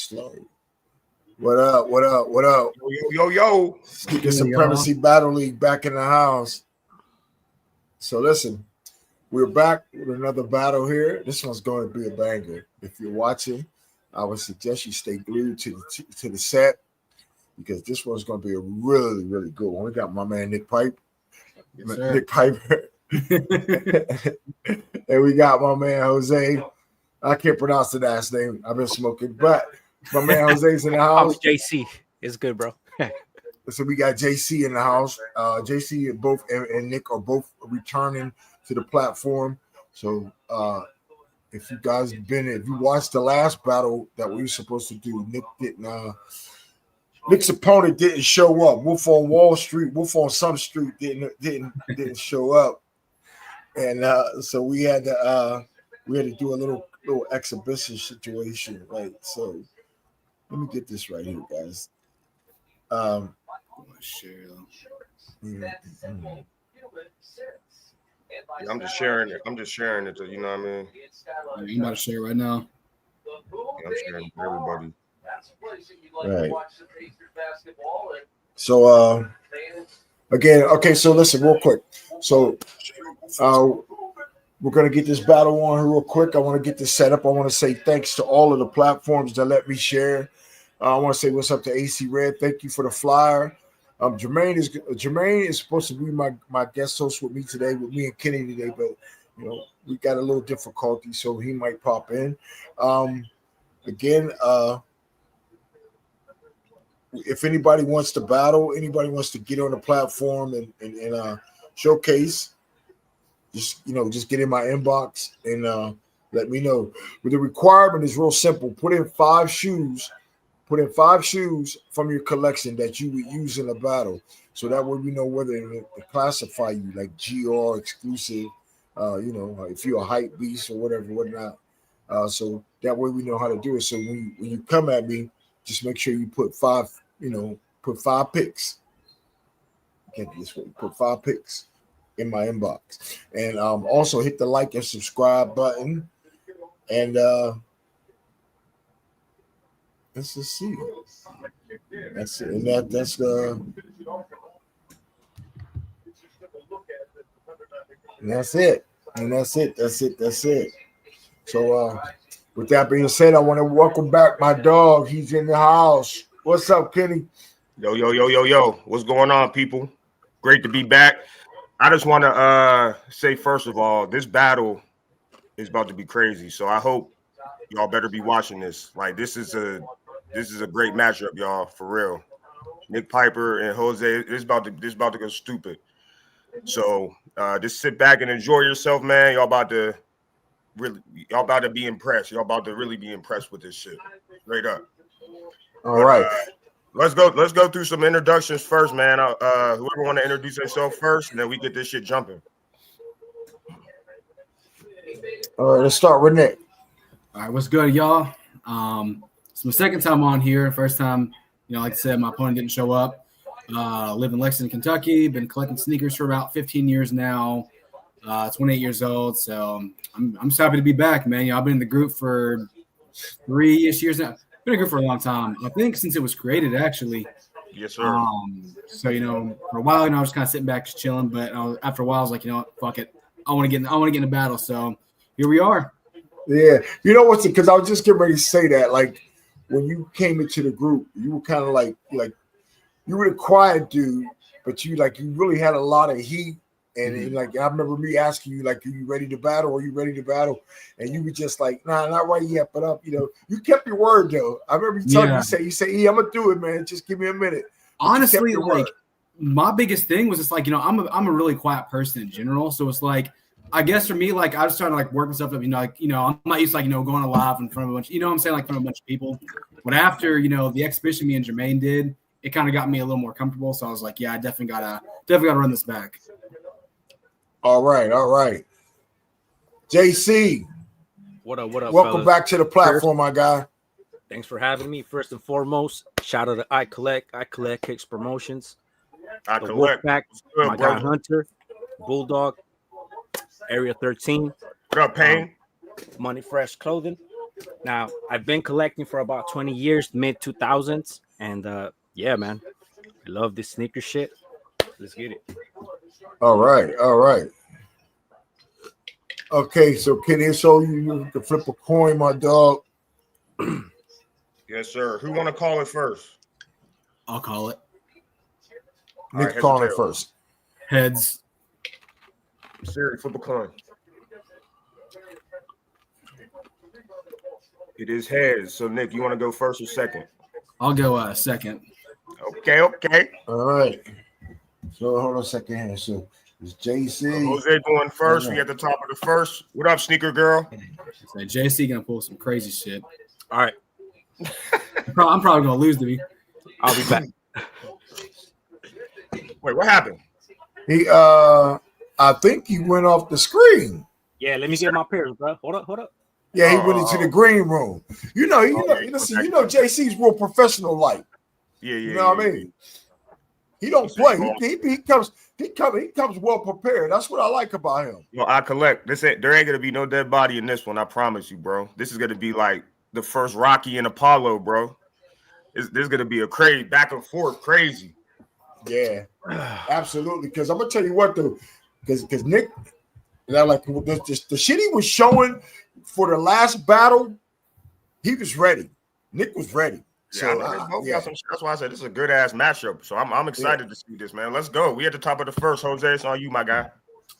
slow. What up? What up? What up? Yo. Let's get the Supremacy Battle League back in the house. So listen, we're back with another battle here. This one's going to be a banger. If you're watching, I would suggest you stay glued to the set because this one's going to be a really, really good one. We got my man Nick Piper. Yes, Nick Piper. And we got my man Jose. I can't pronounce the last name. I've been smoking, but my man Jose's in the house. JC. It's good, bro. So we got JC in the house. JC and Nick are both returning to the platform. So if you watched the last battle that we were supposed to do, Nick's opponent didn't show up. Wolf on Wall Street, Wolf on some street didn't show up, and so we had to do a little exhibition situation, right? So let me get this right here, guys. I'm just sharing it. You know what I mean? I'm about to share right now. I'm sharing with everybody. Right. So again, okay. So listen, real quick. So we're gonna get this battle on here real quick. I want to get this set up. I want to say thanks to all of the platforms that let me share. I want to say what's up to AC Red. Thank you for the flyer. Jermaine is supposed to be my guest host with me today, with me and Kenny today, but we got a little difficulty, so he might pop in. Again, if anybody wants to battle, anybody wants to get on the platform and showcase, just get in my inbox and let me know. But the requirement is real simple. Put in 5 shoes from your collection that you would use in a battle. So that way we know whether to classify you like GR exclusive, if you're a hype beast or whatnot. So that way we know how to do it. So when you come at me, just make sure you put 5 picks. Get this way, put 5 picks in my inbox. And also hit the like and subscribe button. And let's just see. That's it. And that's it. And that's it. So with that being said, I want to welcome back my dog. He's in the house. What's up, Kenny? Yo. What's going on, people? Great to be back. I just want to say, first of all, this battle is about to be crazy. So I hope y'all better be watching this. Like, this is a great matchup, y'all, for real. Nick Piper and Jose, this is about to go stupid. So just sit back and enjoy yourself, man. Y'all about to be impressed. Y'all about to really be impressed with this shit. Straight up. All right. Let's go through some introductions first, man. Whoever want to introduce themselves first, and then we get this shit jumping. All right, let's start with Nick. All right, what's good, y'all? It's my second time on here. First time, like I said, my opponent didn't show up. Live in Lexington, Kentucky. Been collecting sneakers for about 15 years now. 28 years old. So I'm just happy to be back, man. I've been in the group for 3-ish years now. Been in a group for a long time. I think since it was created, actually. Yes, sir. So for a while, I was kind of sitting back, just chilling. But after a while, I was like, fuck it. I want to get in a battle. So here we are. Yeah, because I was just getting ready to say that. Like when you came into the group, you were kind of like you were the quiet dude, but you really had a lot of heat. And I remember me asking you, are you ready to battle? Are you ready to battle? And you were just like, nah, not right yet. But you kept your word though. I remember you telling you say, I'm gonna do it, man. Just give me a minute. Honestly, my biggest thing was just I'm a really quiet person in general. So it's I guess for me, I was trying to work myself up, I'm not used to going to live in front of a bunch, what I'm saying, in front of a bunch of people. But after, the exhibition me and Jermaine did, it kind of got me a little more comfortable. So I was like, yeah, I definitely gotta run this back. All right. JC. What up? Welcome fellas? back to the platform, my guy. Thanks for having me. First and foremost, shout out to I Collect Kicks Promotions. I the Collect. Wolfpack, Good, my brother. guy Hunter, Bulldog, Area 13. What up, Payne? Money Fresh Clothing, Now, I've been collecting for about 20 years, mid 2000s, and yeah, man, I love this sneaker shit. Let's get it. All right. Okay, so can they show you can flip a coin, my dog? Yes, sir. Who want to call it first? I'll call it. Nick right, calling heads it or tails? first. Heads. Siri, flip a coin. It is heads. So, Nick, you want to go first or second? I'll go second. Okay. All right. So hold on a second here. So it's JC. Jose going first. We at the top of the first. What up, sneaker girl? So JC gonna pull some crazy shit. All right, I'm probably gonna lose to me. I'll be back. Wait, what happened? He I think he went off the screen. Yeah, let me get my pairs, bro. Hold up. Yeah, he went into the green room. Okay. JC's real professional like. Yeah. You know what I mean? He don't play. He comes well prepared. That's what I like about him. Well, I collect. There ain't gonna be no dead body in this one. I promise you, bro. This is gonna be like the first Rocky and Apollo, bro. There's gonna be a crazy back and forth, crazy. Yeah, absolutely. Because I'm gonna tell you what, though, because Nick, like the shit he was showing for the last battle, he was ready. Nick was ready. So that's why I said this is a good ass matchup. So I'm excited to see this, man. Let's go. We at the top of the first. Jose, it's on you, my guy.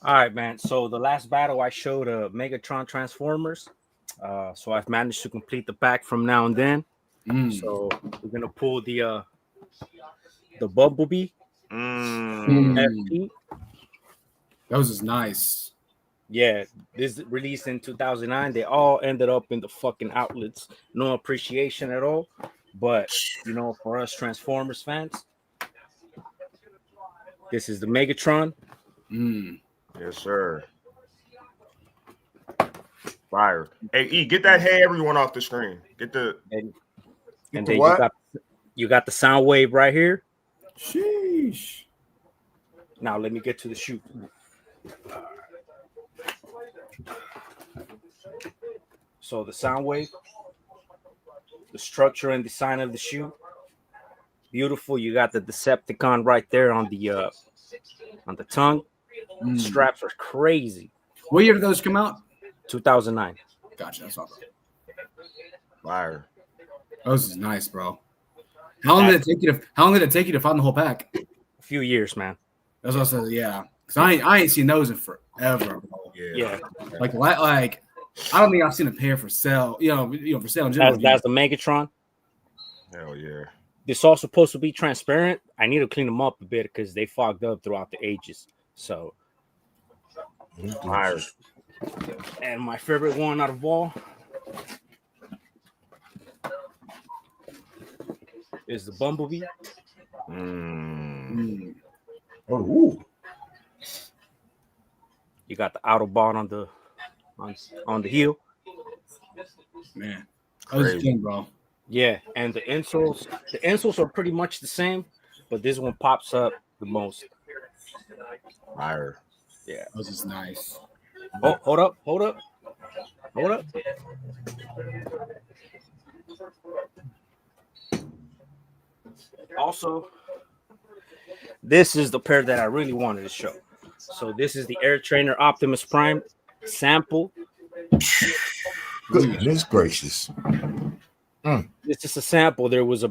All right, man. So the last battle I showed Megatron Transformers. So I've managed to complete the pack from now and then. So we're gonna pull the Bumblebee. FP. Those is nice. Yeah, this released in 2009. They all ended up in the fucking outlets. No appreciation at all. But for us Transformers fans, this is the Megatron. Yes, sir. Fire. Hey, E, get that hey everyone off the screen. Get the and then you got the sound wave right here. Sheesh. Now let me get to the shoe. So the sound wave, the structure and design of the shoe, beautiful. You got the Decepticon right there on the tongue. Straps are crazy. What year did those come out? 2009. Gotcha. That's all. fire. Those is nice, bro. How long did it take you to find the whole pack? A few years, man. That's what I said. Yeah, because I ain't seen those in forever, bro. Yeah. Like I don't think I've seen a pair for sale. For sale in general. That's the Megatron. Hell yeah. This all supposed to be transparent. I need to clean them up a bit because they fogged up throughout the ages. So, Fire. and my favorite one out of all is the Bumblebee. Oh, You got the Autobot on the heel. Man, that was a king, bro. Yeah, and the insoles are pretty much the same, but this one pops up the most. Fire. Yeah, This is nice. Oh, hold up. Also, this is the pair that I really wanted to show. So this is the Air Trainer Optimus Prime sample. goodness gracious. This is a sample. There was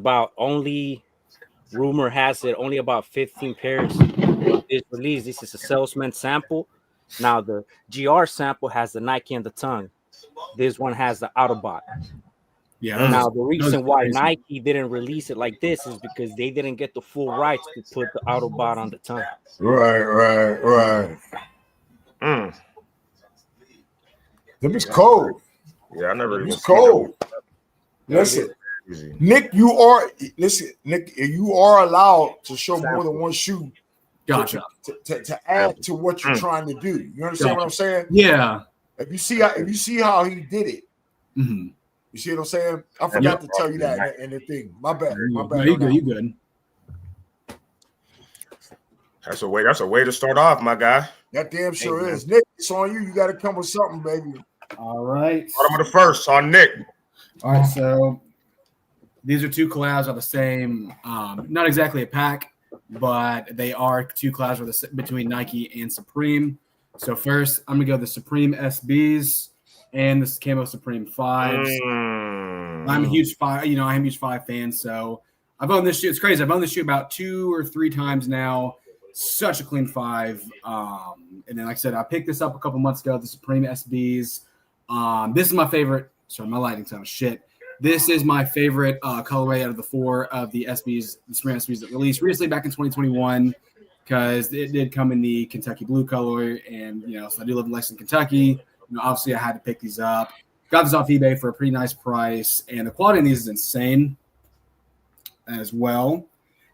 rumor has it, only about 15 pairs. It's released. This is a salesman sample. Now the GR sample has the Nike and the tongue. This one has the Autobot. Yeah. Now the reason why Nike didn't release it like this is because they didn't get the full rights to put the Autobot on the tongue. Right. Them is cold. Yeah, I never even It's cold. Listen, Easy. Nick, you are allowed to show more than one shoe. Gotcha. To add to what you're trying to do. You understand what I'm saying? Yeah. If you see how he did it, you see what I'm saying? I forgot to tell you that in the thing. My bad. No, you good. You good. That's a way to start off, my guy. That damn sure is. Nick, it's on you. You got to come with something, baby. All right. Bottom of the first on Nick. All right, so these are two collabs of the same, not exactly a pack, but they are two collabs between Nike and Supreme. So first, I'm gonna go the Supreme SBs and the Camo Supreme 5s. I'm a huge 5 fan. So I've owned this shoe. It's crazy. I've owned this shoe about 2 or 3 times now. Such a clean 5. And then, like I said, I picked this up a couple months ago. The Supreme SBs. This is my favorite. Sorry, my lighting's on shit. This is my favorite colorway out of the 4 of the SBs, the Supreme SBs that released recently back in 2021, because it did come in the Kentucky blue color, and so I do live in Lexington, Kentucky. Obviously I had to pick these up. Got this off eBay for a pretty nice price, and the quality in these is insane as well.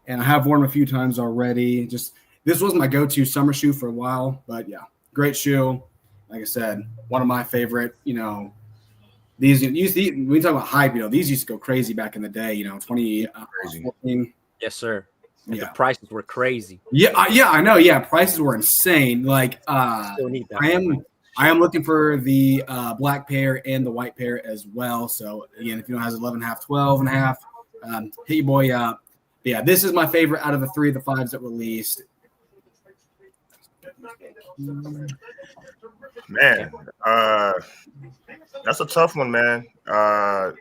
And I have worn them a few times already. This was my go-to summer shoe for a while, but yeah, great shoe. Like I said, one of my favorite. These when we talk about hype, these used to go crazy back in the day. 2014. Yes, sir. And Yeah. the prices were crazy. Yeah, I know. Yeah, prices were insane. Like, Still need that. I am looking for the black pair and the white pair as well. So again, if you don't have 11.5, 12.5, hit your boy up. But yeah, this is my favorite out of the 3 of the 5s that released. Man, that's a tough one, man. I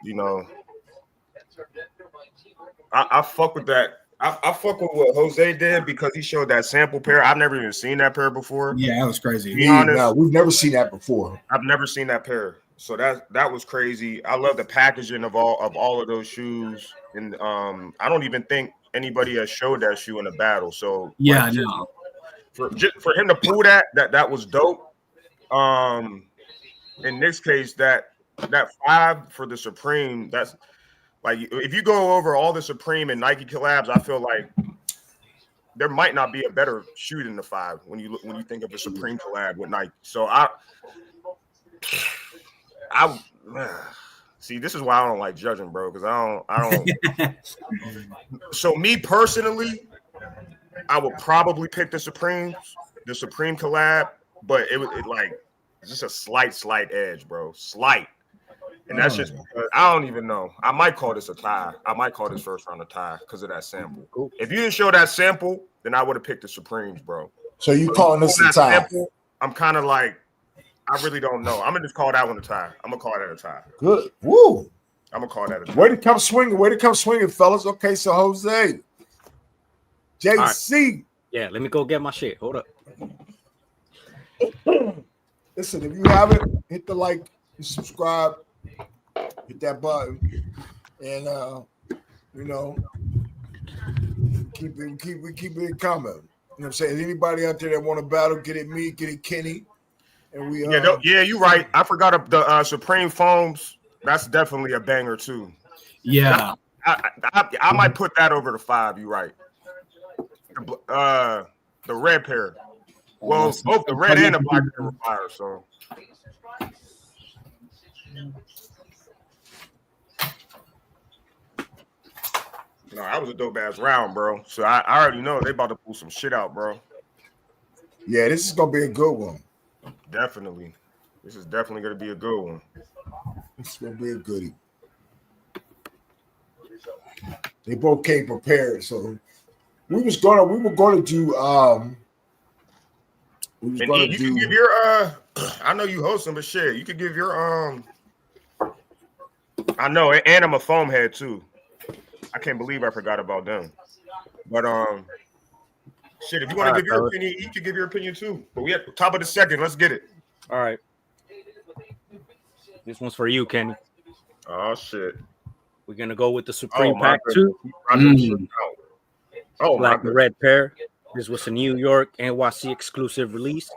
fuck with that. I fuck with what Jose did because he showed that sample pair. I've never even seen that pair before. Yeah, that was crazy. To be honest, No, we've never seen that before. I've never seen that pair. So that was crazy. I love the packaging of all of those shoes. And I don't even think anybody has showed that shoe in a battle. So Yeah, like, no. for him to pull that was dope. In this case, that 5 for the Supreme, that's like if you go over all the Supreme and Nike collabs, I feel like there might not be a better shoe than the 5 when you think of the Supreme collab with Nike. So I see, this is why I don't like judging, bro, because I don't. So me personally, I would probably pick the Supreme collab, but it's just a slight edge, bro. Slight. And that's just because I don't even know. I might call this a tie. I might call this first round a tie because of that sample. Cool. If you didn't show that sample, then I would have picked the Supremes, bro. So you calling this a tie? Sample, I'm kind of like, I really don't know. I'm gonna just call that one a tie. I'm gonna call that a tie. Good. Woo. I'm gonna call that a tie. Way to come swinging, fellas. Okay, so Jose, JC. Right. Yeah, let me go get my shit. Hold up. Listen, if you haven't, hit the like, subscribe, hit that button, and keep it coming. You know what I'm saying? Anybody out there that want to battle, get it me, get it Kenny. And we you're right. I forgot the Supreme foams. That's definitely a banger too. Yeah. I might put that over the 5, you're right. The red pair. Well, both the red and the black pair were fire, so. No, that was a dope ass round, bro. So I already know they about to pull some shit out, bro. Yeah, this is gonna be a good one. Definitely. This is definitely gonna be a good one. This is gonna be a goodie. They both came prepared, so we were gonna do Could give your I know you hosting, but shit, you could give your I know, and I'm a foam head too. I can't believe I forgot about them. But shit, if you want to give your opinion, you can give your opinion too. But we at the top of the second. Let's get it. All right. This one's for you, Kenny. Oh shit. We're gonna go with the Supreme Pack 2. Oh, black and red pair. This was a New York NYC exclusive release.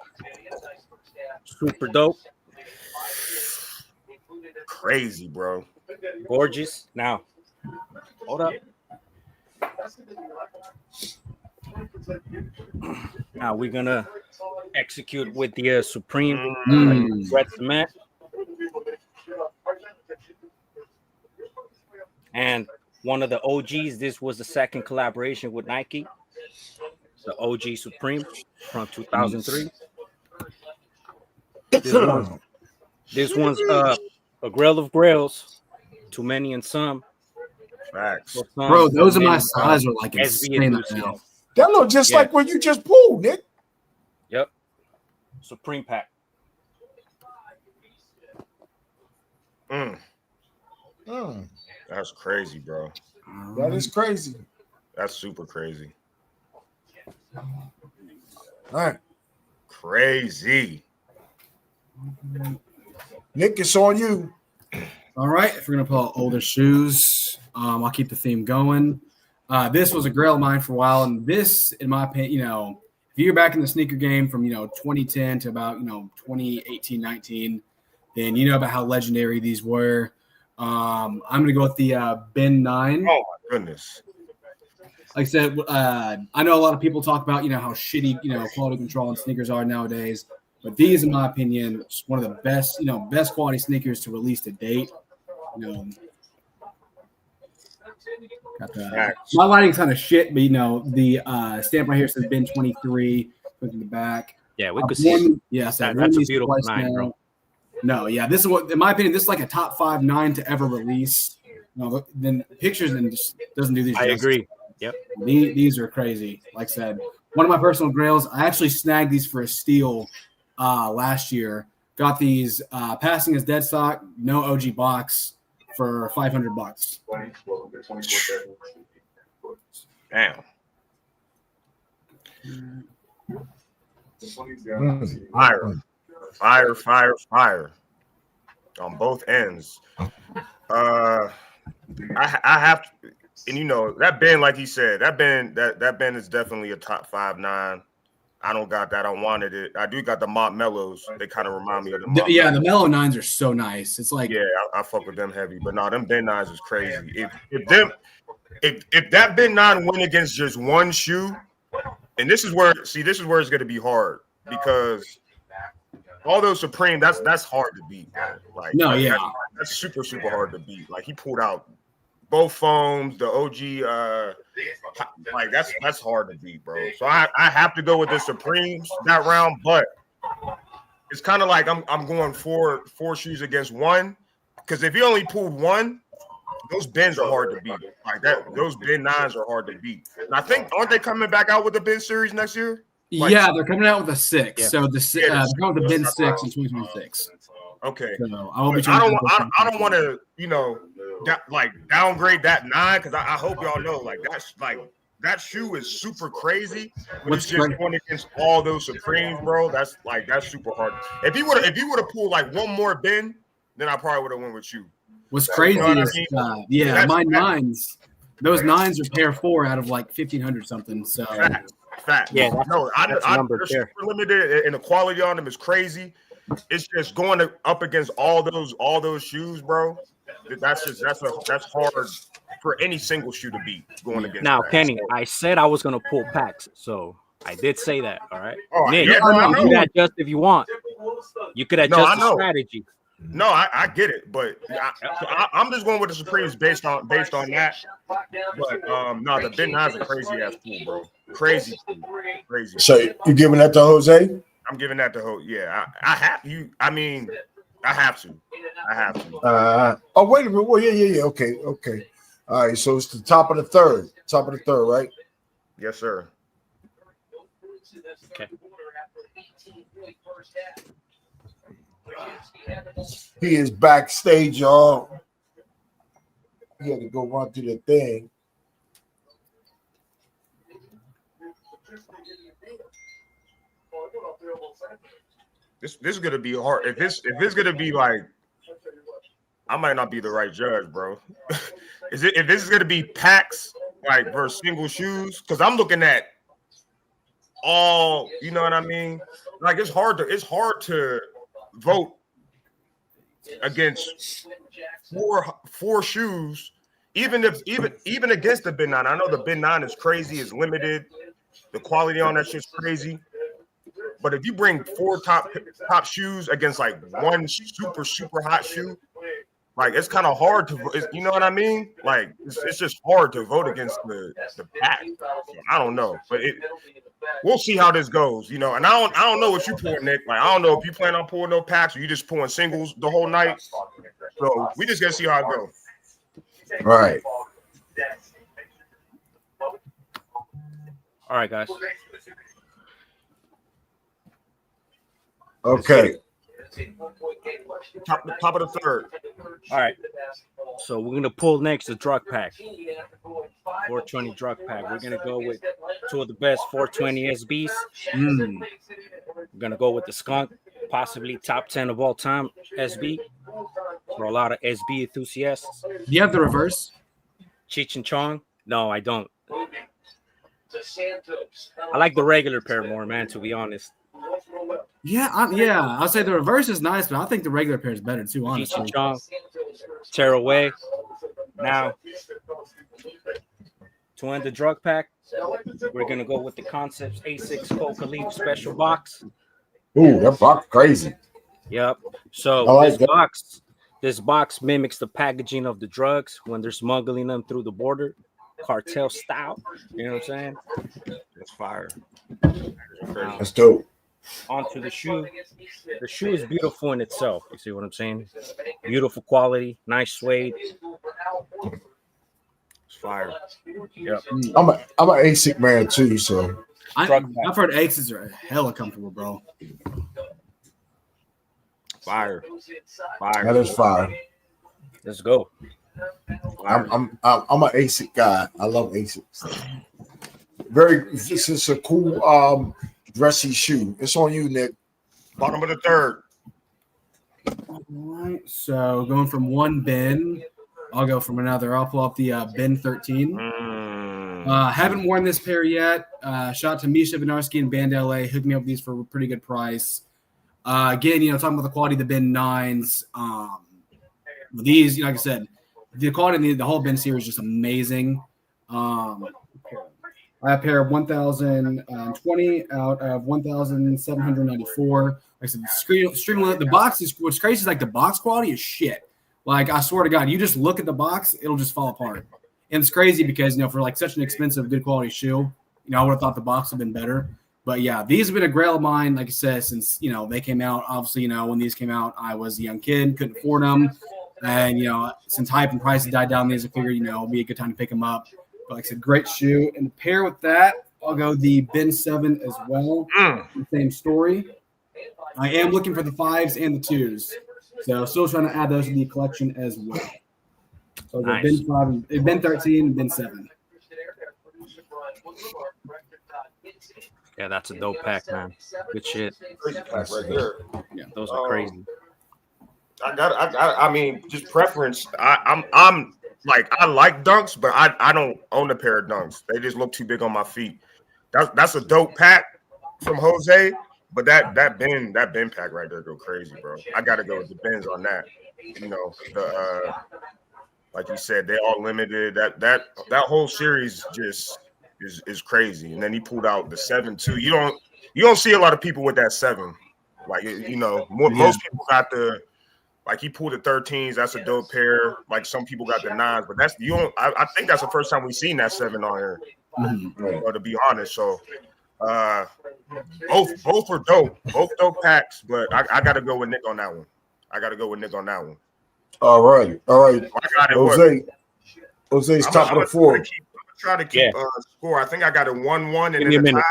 Super dope. Crazy, bro. Gorgeous. Now, hold up. Now we're gonna execute with the Supreme red cement. And one of the OGs, this was the second collaboration with Nike. The OG Supreme from 2003. This one's a Grail of Grails. Too many in some. Facts. For some, Bro, those too of my many size are like SB insane right now. enthusiasts. That look just Yeah. like what you just pulled, Nick. Yep. Supreme pack. Mm, Mm, that's crazy, bro. that is crazy. That's super crazy. All right, Crazy. Nick, it's on you. All right, if we're gonna pull out older shoes, I'll keep the theme going. This was a grail of mine for a while, and this, in my opinion, if you're back in the sneaker game from 2010 to about 2018, 19, then you know about how legendary these were. I'm gonna go with the Ben 9. Oh my goodness. Like I said, I know a lot of people talk about how shitty quality control and sneakers are nowadays, but these, in my opinion, is one of the best best quality sneakers to release to date. Got the, my lighting's kind of shit, but the stamp right here says Ben 23 in the back. Yeah, we could see it. Yeah, so That's a beautiful 9, bro. No, yeah, this is what, in my opinion, this is like a top 5 9 to ever release. Then pictures and just doesn't do these. I agree. Yep. These are crazy. Like I said, one of my personal grails. I actually snagged these for a steal last year. Got these passing as dead stock, no OG box for $500. Damn. Fire on both ends. I have to, and that Ben, like he said, that Ben is definitely a top 5 9. I don't got that. I wanted it. I do got the Mont Mellows. They kind of remind me of the Mont the Mellow 9s are so nice. It's like, yeah, I fuck with them heavy, but no, them Ben 9s is crazy. If that Ben 9 went against just one shoe, and this is where it's gonna be hard, because all those Supreme, that's hard to beat, man. Like, no, yeah, that's super hard to beat. Like, he pulled out both foams, the OG, like that's hard to beat, bro. So I have to go with the Supremes that round, but it's kind of like I'm going four shoes against one, because if you only pulled one, those Bens are hard to beat. Like that, those Ben 9s are hard to beat. And I think, aren't they coming back out with the Ben series next year? Like, yeah, they're coming out with a 6. Yeah. So they're coming with the Ben 6 in 2026. Okay. So I will be I don't want to downgrade that 9, because I hope y'all know that shoe is super crazy. But it's just going against all those Supremes, bro. That's super hard. If you would have pulled like one more Ben, then I probably would have went with you. What's crazy is, my 9s, those 9s are pair 4 out of like 1,500 something. So fact. Yeah, that's number super limited, and the quality on them is crazy. It's just going up against all those shoes, bro. That's hard for any single shoe to beat going against. Now, that. Kenny, I said I was gonna pull packs, so I did say that. All right. Oh, Nick, yeah, no, you can adjust if you want. You could adjust the strategy. No, I get it, but I'm just going with the Supremes based on that. But no, the Ben 9's a crazy ass pool, bro. Crazy. So you giving that to Jose? I'm giving that to Jose. Yeah, I have you. I mean, I have to. Oh, wait a minute. Well, yeah. Okay. All right. So it's the top of the third, right? Yes, sir. Okay. He is backstage, y'all. He had to go run through the thing. This is gonna be hard. If it's gonna be like, I might not be the right judge, bro. If this is gonna be packs like versus single shoes, because I'm looking at all, you know what I mean? Like it's hard to vote against four shoes, even against the Ben 9. I know the Ben 9 is crazy, is limited. The quality on that shit's crazy. But if you bring 4 top shoes against like one super hot shoe, like it's kind of hard to, you know what I mean? Like it's just hard to vote against the pack. So, I don't know, but we'll see how this goes, you know. And I don't know what you pulling, Nick. Like I don't know if you plan on pulling no packs or you just pulling singles the whole night. So we just gotta see how it goes. Right. All right, guys. Okay. Top of the third. All right. So we're gonna pull next the drug pack. 420 drug pack. We're gonna go with two of the best 420 SBs. We're gonna go with the skunk, possibly top 10 of all time SB. For a lot of SB enthusiasts. Do you have the reverse? Cheech and Chong? No, I don't. I like the regular pair more, man, to be honest. Yeah, I'll say the reverse is nice, but I think the regular pair is better too, Cheech honestly. and Chong, tear away. Now, to end the drug pack, we're going to go with the Concepts A6 Coca Leaf Special Box. Ooh, that box crazy. Yep. So I like this that. this box mimics the packaging of the drugs when they're smuggling them through the border, cartel style. You know what I'm saying? That's fire. That's dope. Onto the shoe. The shoe is beautiful in itself. You see what I'm saying? Beautiful quality, nice suede. It's fire. Yep. I'm an ASIC man too, so I've heard Aces are hella comfortable, bro. Fire. that is fire. Let's go. I'm an ASIC guy. I love ASICs. This is a cool dressy shoe. It's on you, Nick. Bottom of the third. All right. So going from one bin, I'll go from another. I'll pull up the bin 13. Haven't worn this pair yet. Shout out to Misha Vinarski and Band LA. Hooked me up with these for a pretty good price. Again, talking about the quality of the bin 9s. These, like I said, the quality of the whole bin series is just amazing. I have a pair of 1,020 out of 1,794. Like I said, the box is what's crazy is like the box quality is shit. Like I swear to God, you just look at the box, it'll just fall apart. And it's crazy because for like such an expensive, good quality shoe, I would have thought the box would have been better. But yeah, these have been a grail of mine, like I said, since they came out. Obviously, when these came out, I was a young kid, couldn't afford them. And since hype and prices died down, these I figured it'll be a good time to pick them up. But like I said, great shoe. And pair with that, I'll go the Bin 7 as well. Same story. I am looking for the 5s and the 2s. So still trying to add those to the collection as well. So the Nice. Bin 5, Bin 13, Bin 7. Yeah, that's a dope pack, man. Good shit. Crazy pack right there. Yeah, those are crazy. I mean, just preference. I'm like, I like dunks, but I don't own a pair of dunks. They just look too big on my feet. That's a dope pack from Jose, but that bin pack right there go crazy, bro. I gotta go with the bins on that. Like you said, they all limited. That whole series just is crazy. And then he pulled out the 7 too. You don't see a lot of people with that 7. Like most people got the. Like he pulled the 13s, that's a dope pair. Like some people got the 9s, but I think that's the first time we've seen that 7 on here. To be honest, so both are dope, both dope packs. But I got to go with Nick on that one. All right. I got it. Jose's top of the 4. Try to keep score. I think I got a 1-1 and then a tie.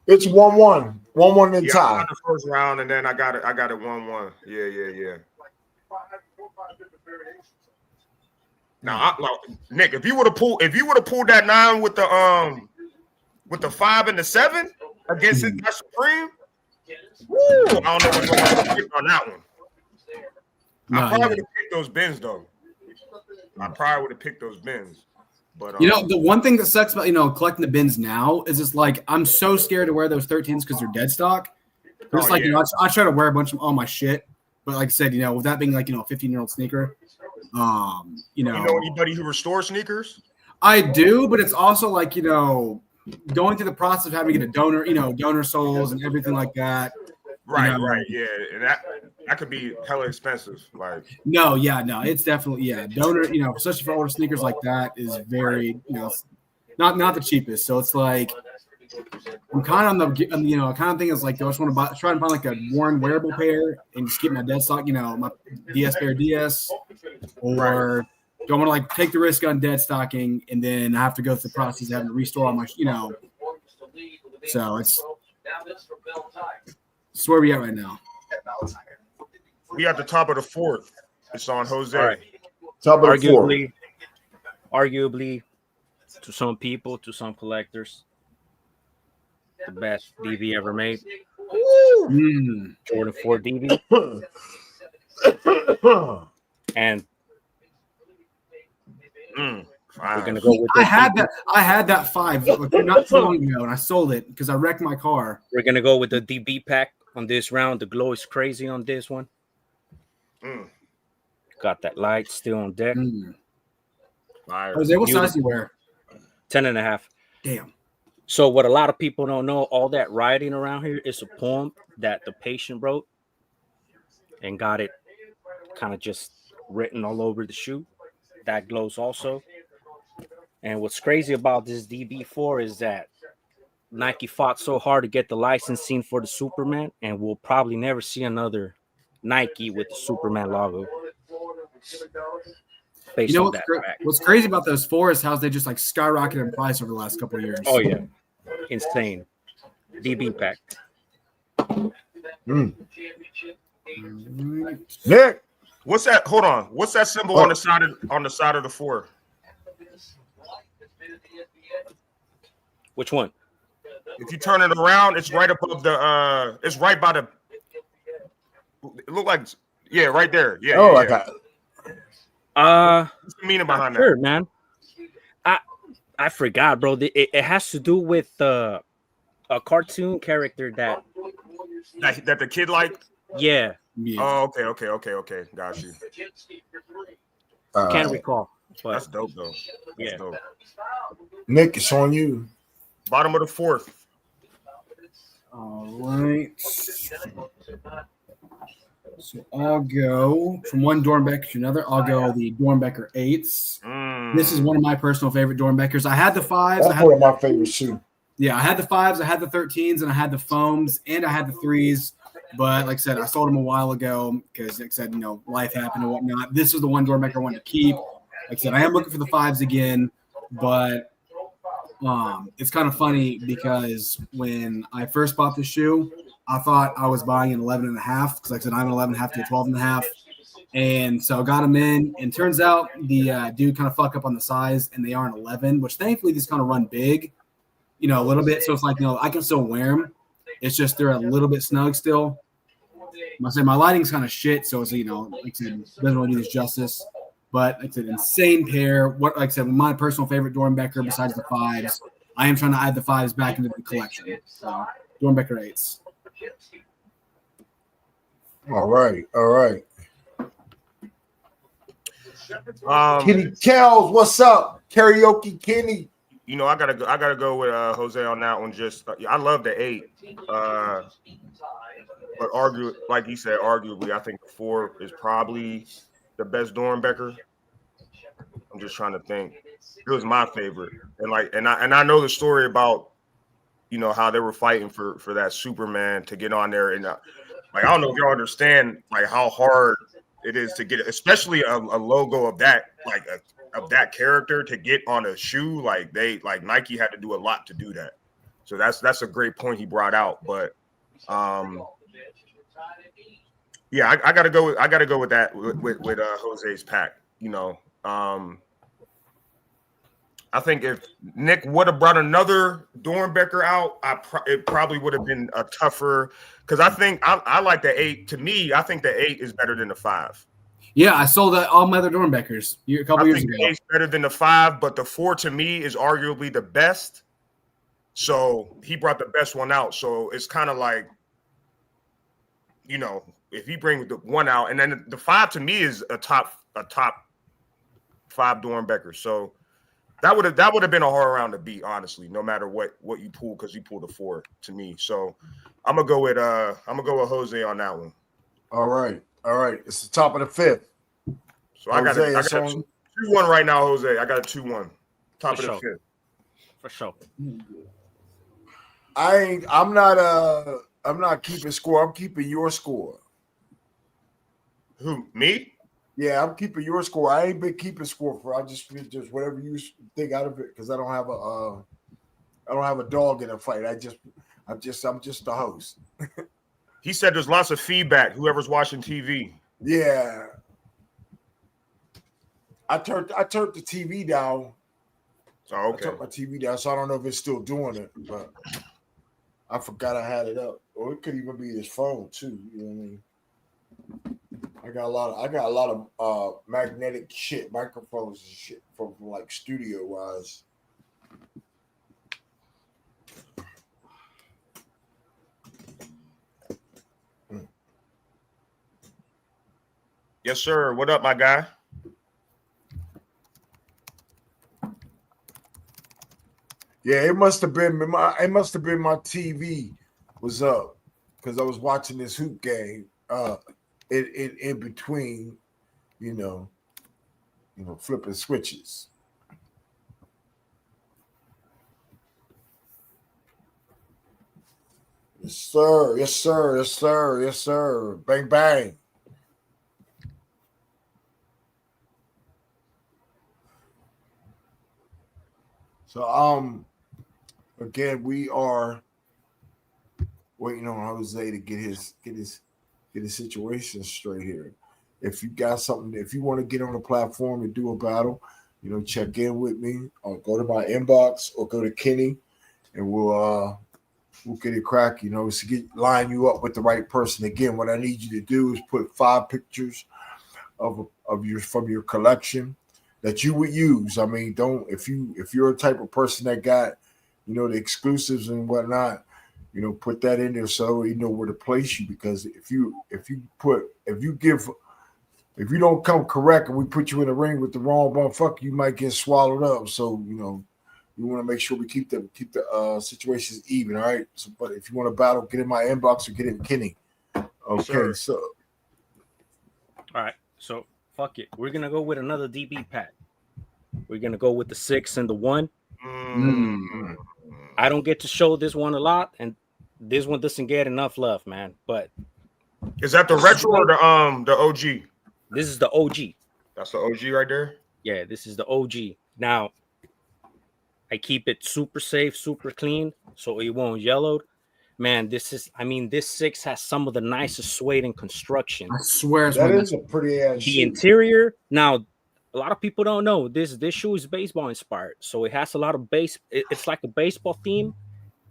It's 1-1, 1-1 and tie. The first round, and then I got it 1-1. Yeah. Now, Nick, if you would have pulled that 9 with the 5 and the 7 against that Supreme, I don't know what's going to pick on that one. I probably would have picked those bins though. But the one thing that sucks about collecting the bins now is it's like I'm so scared to wear those 13s because they're dead stock. It's I try to wear a bunch of all my shit, but like I said, with that being like a 15-year-old sneaker, you know anybody who restores sneakers? I do, but it's also like going through the process of having to get a donor soles and everything like that. Right, yeah, and that could be hella expensive. Like, no, it's definitely donor. Especially for older sneakers like that is very not the cheapest. So it's like I'm kind of on the kind of thing is like I just want to try and find like a worn wearable pair and just keep my dead stock. My DS pair DS or Don't want to like take the risk on dead stocking and then have to go through the process of having to restore all my, So it's where we at right now. We at the top of the fourth. It's on Jose. All right. Top of the fourth. Arguably, to some people, to some collectors, the best DB ever made. Jordan 4 DB. And we're gonna go with I had that 5 not so long ago, and I sold it because I wrecked my car. We're gonna go with the DB pack on this round. The glow is crazy on this one. Got that light still on deck. Jose, what size do you wear? 10.5. Damn. So what a lot of people don't know, all that writing around here is a poem that the patient wrote and got it kind of just written all over the shoe. That glows also. And what's crazy about this DB4 is that Nike fought so hard to get the licensing for the Superman, and we'll probably never see another Nike with the Superman logo. You know what's crazy about those 4 is how they just like skyrocketed in price over the last couple of years. Oh yeah, insane. DB pack. Nick, what's that? Hold on. What's that symbol on the side of the 4? Which one? If you turn it around, it's right above the. It's right by the. It look like right there. Yeah. Oh, yeah. I got it. What's the meaning behind that? Man. I forgot, bro. It has to do with a cartoon character that the kid liked. Yeah. Oh, okay. Got you. Can't recall. But that's dope, though. That's dope. Nick, it's on you. Bottom of the 4th. All right. So I'll go from one Dornbecker to another. I'll go the Dornbecker 8s. This is one of my personal favorite Dornbeckers. I had the 5s. That's one of my favorites too. Yeah, I had the 5s, I had the 13s, and I had the foams, and I had the 3s. But like I said, I sold them a while ago because, like I said, life happened and whatnot. This was the one Dornbecker I wanted to keep. Like I said, I am looking for the 5s again, but it's kind of funny because when I first bought the shoe, I thought I was buying an 11.5 because, like I said, I'm an 11.5 to a 12.5. And so I got them in, and turns out the dude kind of fucked up on the size, and they are an 11, which thankfully these kind of run big, a little bit. So it's like, I can still wear them. It's just they're a little bit snug still. I say my lighting's kind of shit, so it's, like I said, doesn't really do this justice. But it's an insane pair. Like I said, my personal favorite Dornbecker besides the 5s. I am trying to add the 5s back into the collection. So Dornbecker 8s. All right. Kenny Kells, what's up? Karaoke Kenny. I gotta go with Jose on that one. Just I love the 8, but like he said, arguably, I think the 4 is probably the best Dornbecker. I'm just trying to think. It was my favorite, and I know the story about how they were fighting for that Superman to get on there, and I don't know if y'all understand how hard it is to get, especially a logo of that of that character to get on a shoe. Nike had to do a lot to do that. So that's a great point he brought out. But yeah, I gotta go with that with Jose's pack. I think if Nick would have brought another Dornbecker out, it probably would have been a tougher, because I think I like the 8. To me, I think the 8 is better than the 5. Yeah, I sold all my other Dornbeckers a couple years ago. The 8's better than the 5, but the 4 to me is arguably the best. So he brought the best one out. So it's kind of like, if he brings the 1 out, and then the 5 to me is a top 5 Dornbecker. So that would have been a hard round to beat, honestly, no matter what you pull, because you pulled a 4 to me. So I'm gonna go with Jose on that one. All right. It's the top of the 5th. So I got a 2-1 right now, Jose. I got a 2-1. Top of the 5th. For sure. I'm not keeping score. I'm keeping your score. Who, me? Yeah, I'm keeping your score. I ain't been keeping score for. I just whatever you think out of it because I don't have a dog in a fight. I'm just the host. He said there's lots of feedback. Whoever's watching TV. Yeah, I turned the TV down. Oh, okay. I turned my TV down, so I don't know if it's still doing it, but I forgot I had it up. Or it could even be his phone too. You know what I mean? I got a lot of magnetic shit, microphones and shit from like studio wise. Yes, sir. What up, my guy? Yeah, it must have been my TV was up because I was watching this hoop game in between, you know, flipping switches. Yes, sir. Yes, sir. Yes, sir. Yes, sir. Bang, bang. So, again, we are waiting on Jose to get his situation straight here. If you got something, if you want to get on the platform and do a battle, check in with me or go to my inbox or go to Kenny and we'll get it crack, to line you up with the right person. Again, what I need you to do is put 5 pictures of from your collection that you would use. I mean, if you're a type of person that got, the exclusives and whatnot, put that in there so you know where to place you. Because if you don't come correct and we put you in the ring with the wrong motherfucker, you might get swallowed up. So, we want to make sure we keep the situations even. All right. So, but if you want to battle, get in my inbox or get in Kenny. Okay. Sure. So, all right. So fuck it. We're gonna go with another DB pack. We're gonna go with the 6 and the 1. I don't get to show this one a lot, and this one doesn't get enough love, man. But is that the retro or the OG? This is the OG. That's the OG right there. Yeah, this is the OG. Now, I keep it super safe, super clean, so it won't yellow. Man, this 6 has some of the nicest suede and construction. I swear it's that is a pretty ass The shoe. interior. Now, a lot of people don't know this shoe is baseball inspired, so it has a lot of it's like a baseball theme,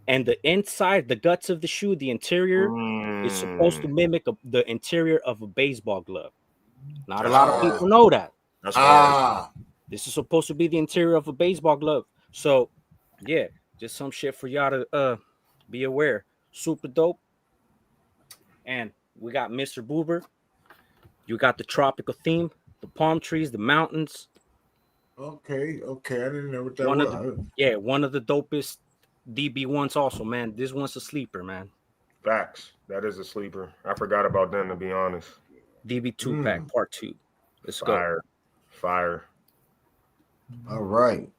and the inside, the guts of the shoe, the interior is supposed to mimic the interior of a baseball glove. Not a lot of people know that. That's this is supposed to be the interior of a baseball glove. So, yeah, just some shit for y'all to be aware. Super dope. And we got Mr. Boober. You got the tropical theme, the palm trees, the mountains. Okay. I didn't know what that was. One of the dopest DB ones also, man. This one's a sleeper, man. Facts. That is a sleeper. I forgot about them, to be honest. DB 2-pack, part 2. Let's go. Fire. All right.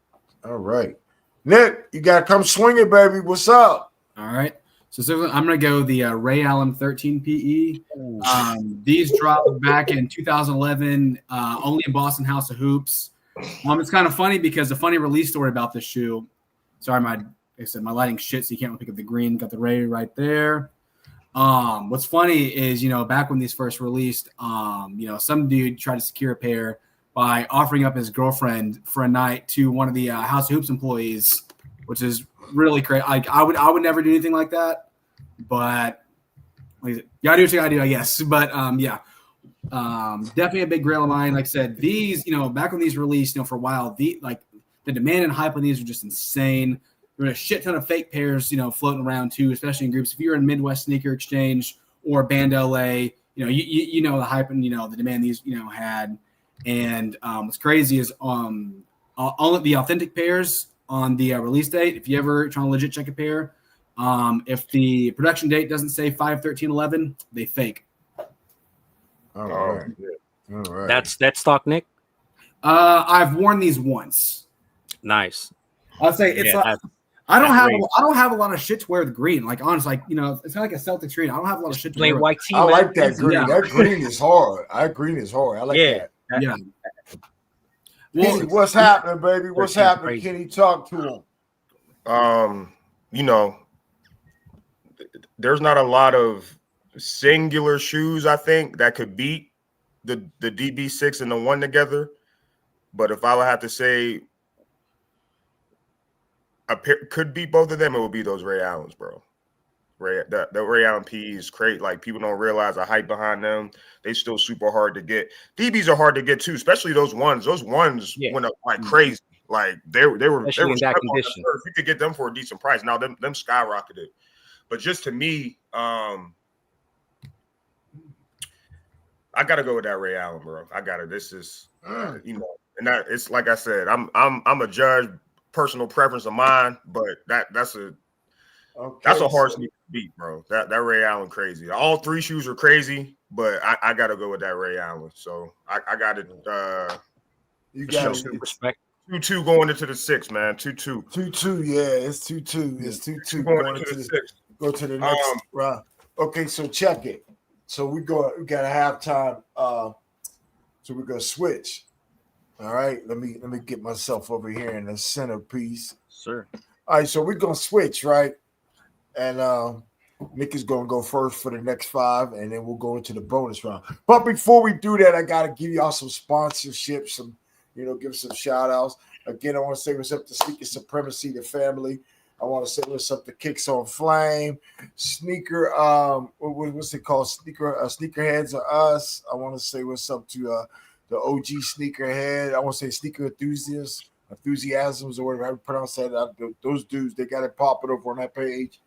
Nick, you got to come swing it, baby. What's up? All right. So I'm going to go the Ray Allen 13 PE. These dropped back in 2011, only in Boston House of Hoops. It's kind of funny because the funny release story about this shoe. Sorry, my lighting shit, so you can't pick up the green. Got the Ray right there. What's funny is, back when these first released, some dude tried to secure a pair by offering up his girlfriend for a night to one of the House of Hoops employees, which is really crazy. I would never do anything like that, but you gotta do what you gotta do, I guess. But definitely a big grail of mine. Like I said, these, back when these released, for a while, the demand and hype on these were just insane. There were a shit ton of fake pairs, floating around too, especially in groups. If you're in Midwest Sneaker Exchange or Band LA, you know the hype and the demand these had. And what's crazy is all of the authentic pairs on the release date. If you ever try to legit check a pair, if the production date doesn't say 5/13/11, they fake. All right. That's stock, Nick. I've worn these once. Nice. I'll say it's I don't have a lot of shit to wear with green. Like honestly, it's kind of like a Celtics green. I don't have a lot of shit to wear. White tee. I like that green. Yeah. That green is hard. Green is hard. I like that. Yeah. Kenny, what's happening, baby? What's happening, Kenny? Talk to him. You know, there's not a lot of singular shoes I think that could beat the DB6 and the one together. But if I would have to say a pair could beat both of them, it would be those Ray Allens, bro. The Ray Allen P is great. Like, people don't realize the hype behind them. They still super hard to get. DBs are hard to get too, especially those ones. Those ones went up like crazy. Like they were Especially in that condition. You could get them for a decent price. Now them skyrocketed. But just to me, I gotta go with that Ray Allen, bro. I gotta. This is you know, and that it's like I said, I'm a judge, personal preference of mine, but that's a hard sneaker to beat, bro. That Ray Allen crazy. All three shoes are crazy, but I gotta go with that Ray Allen. So I got it. You got it. Respect. 2-2 going into the 6, man. 2-2. 2-2, yeah. It's 2-2. It's 2-2 going into the 6. Go to the next round. Okay, so check it. So we got a halftime. So we're gonna switch. All right. Let me get myself over here in the centerpiece. Sir. All right, so we're gonna switch, right? And Nick is gonna go first for the next 5, and then we'll go into the bonus round. But before we do that, I gotta give y'all some sponsorship, some, give some shout outs. Again, I want to say what's up to Sneaker Supremacy, the family. I want to say what's up to Kicks on Flame, Sneaker, what's it called? Sneakerheads are us. I want to say what's up to the OG Sneakerhead. I want to say Sneaker Enthusiasms, or whatever I pronounce that. Those dudes, they got it popping over on that page.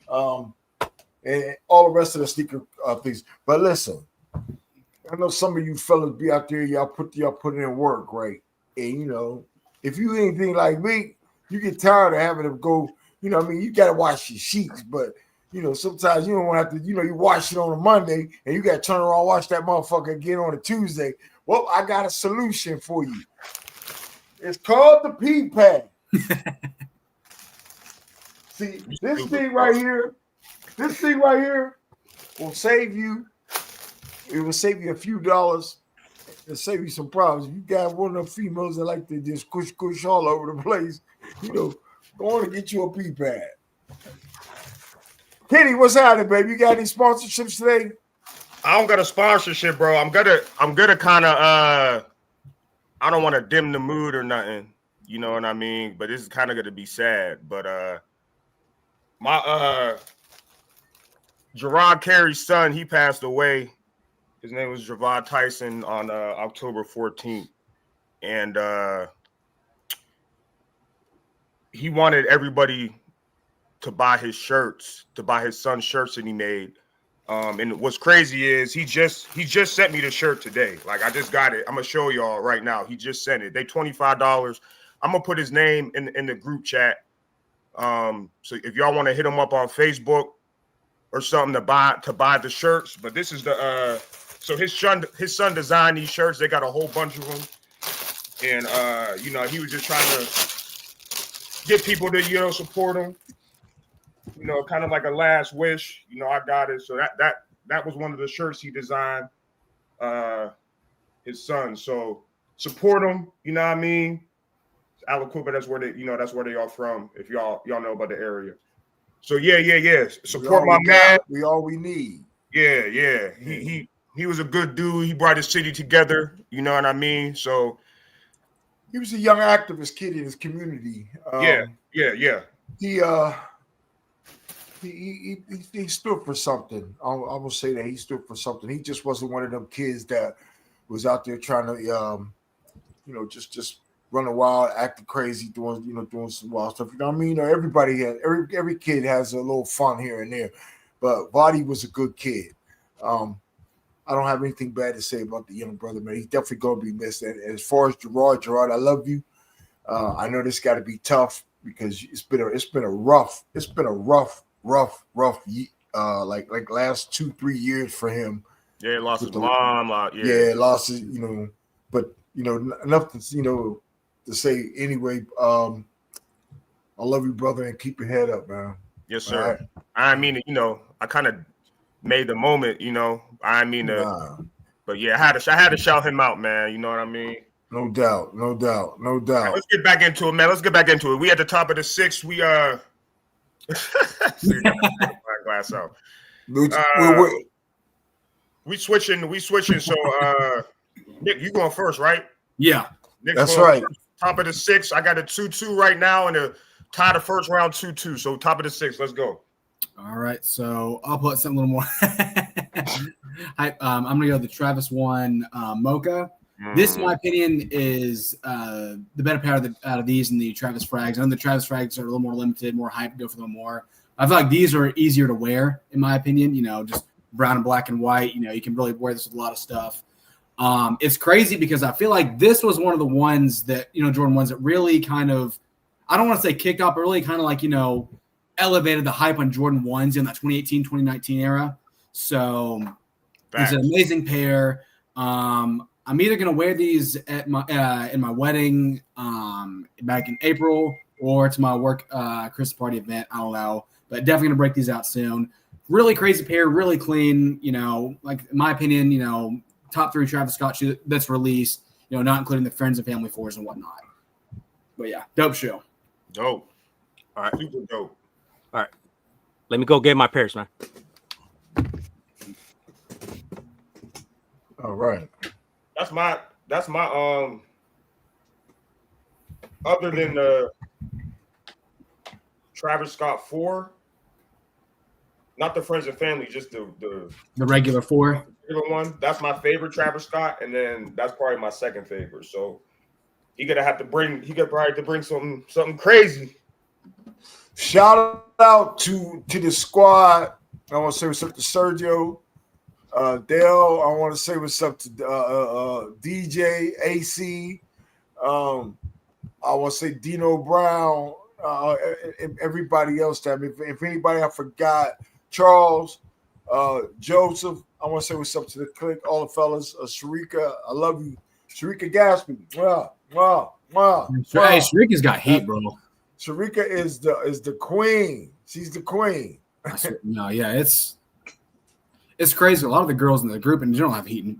And all the rest of the sneaker things. But listen, I know some of you fellas be out there, y'all put in work, right? And if you anything like me, you get tired of having to go. You got to wash your sheets, but sometimes you don't want to have to. You wash it on a Monday, and you got to turn around, wash that motherfucker again on a Tuesday. Well, I got a solution for you. It's called the pee pad. See, this thing right here will save you. It will save you a few dollars and save you some problems. If you got one of the females that like to just cush all over the place, go on and get you a pee pad. Kenny, what's happening, baby? You got any sponsorships today? I don't got a sponsorship, bro. I'm gonna kind of I don't want to dim the mood or nothing, you know what I mean? But this is kind of gonna be sad. But my Gerard Carey's son, he passed away. His name was Javon Tyson on October 14th. And he wanted everybody to buy his shirts, to buy his son's shirts that he made. And what's crazy is he just sent me the shirt today. Like, I just got it. I'm gonna show y'all right now. He just sent it. They $25. I'm gonna put his name in the group chat. So if y'all want to hit him up on Facebook or something to buy the shirts. But this is the so his son designed these shirts. They got a whole bunch of them. And he was just trying to get people to support him. Kind of like a last wish. I got it. So that was one of the shirts he designed, his son. So support him. You know what I mean? Aliquippa, that's where they are from. If y'all know about the area. So yeah. Support my man. We all we need. Yeah. He was a good dude. He brought his city together. You know what I mean? So he was a young activist kid in his community. Yeah. He stood for something. I will say that he stood for something. He just wasn't one of them kids that was out there trying to, just running wild, acting crazy, doing some wild stuff. You know what I mean? Every kid has a little fun here and there, but Vadi was a good kid. I don't have anything bad to say about the young brother, man. He's definitely going to be missed. And as far as Gerard, I love you. I know this got to be tough because it's been a rough like last 2-3 years for him. Yeah, lost his mom. Lost his, but enough to to say anyway. I love you, brother, and keep your head up, man. Yes, sir. Right. I mean, I kind of made the moment, I mean, but But yeah, I had to shout him out, man. You know what I mean? No doubt. Let's get back into it, man. Let's get back into it. We at the top of the sixth. We see, got my glass out. We switching. So Nick, you going first, right? Yeah. Nick's that's going right. first. Top of the sixth. I got a 2-2 right now, and a tie the first round 2-2. So top of the sixth. Let's go. All right, so I'll put something a little more. I'm gonna go the Travis one Mocha. This, in my opinion, is the better pair out of these and the Travis frags. I know the Travis frags are a little more limited, more hype, go for them more. I feel like these are easier to wear, in my opinion. You know, just brown and black and white. You know, you can really wear this with a lot of stuff. It's crazy because I feel like this was one of the ones that, you know, Jordan ones that really kind of, I don't want to say kicked off, but really kind of like, you know, elevated the hype on Jordan 1s in that 2018, 2019 era. So it's an amazing pair. I'm either going to wear these at my in my wedding back in April or to my work Christmas party event. I don't know, but definitely going to break these out soon. Really crazy pair, really clean, you know, like in my opinion, you know, top 3 Travis Scott shoe that's released, you know, not including the friends and family 4s and whatnot. But yeah, dope shoe. Dope. All right, super dope. All right, let me go get my pairs, man. All right. That's my other than the Travis Scott 4, not the friends and family, just the regular 4. Regular one. That's my favorite Travis Scott, and then that's probably my second favorite. So he probably have to bring something crazy. Shout out to the squad. I want to say what's up to Sergio, Dale. I want to say what's up to DJ AC. I want to say Dino Brown. Everybody else. If anybody I forgot, Charles, Joseph. I want to say what's up to the clique, all the fellas. Sharika, I love you, Sharika Gaspy. Wow. Hey, Sharika's got heat, bro. Sharika is the queen. She's the queen. No, yeah, it's crazy. A lot of the girls in the group and don't have heat.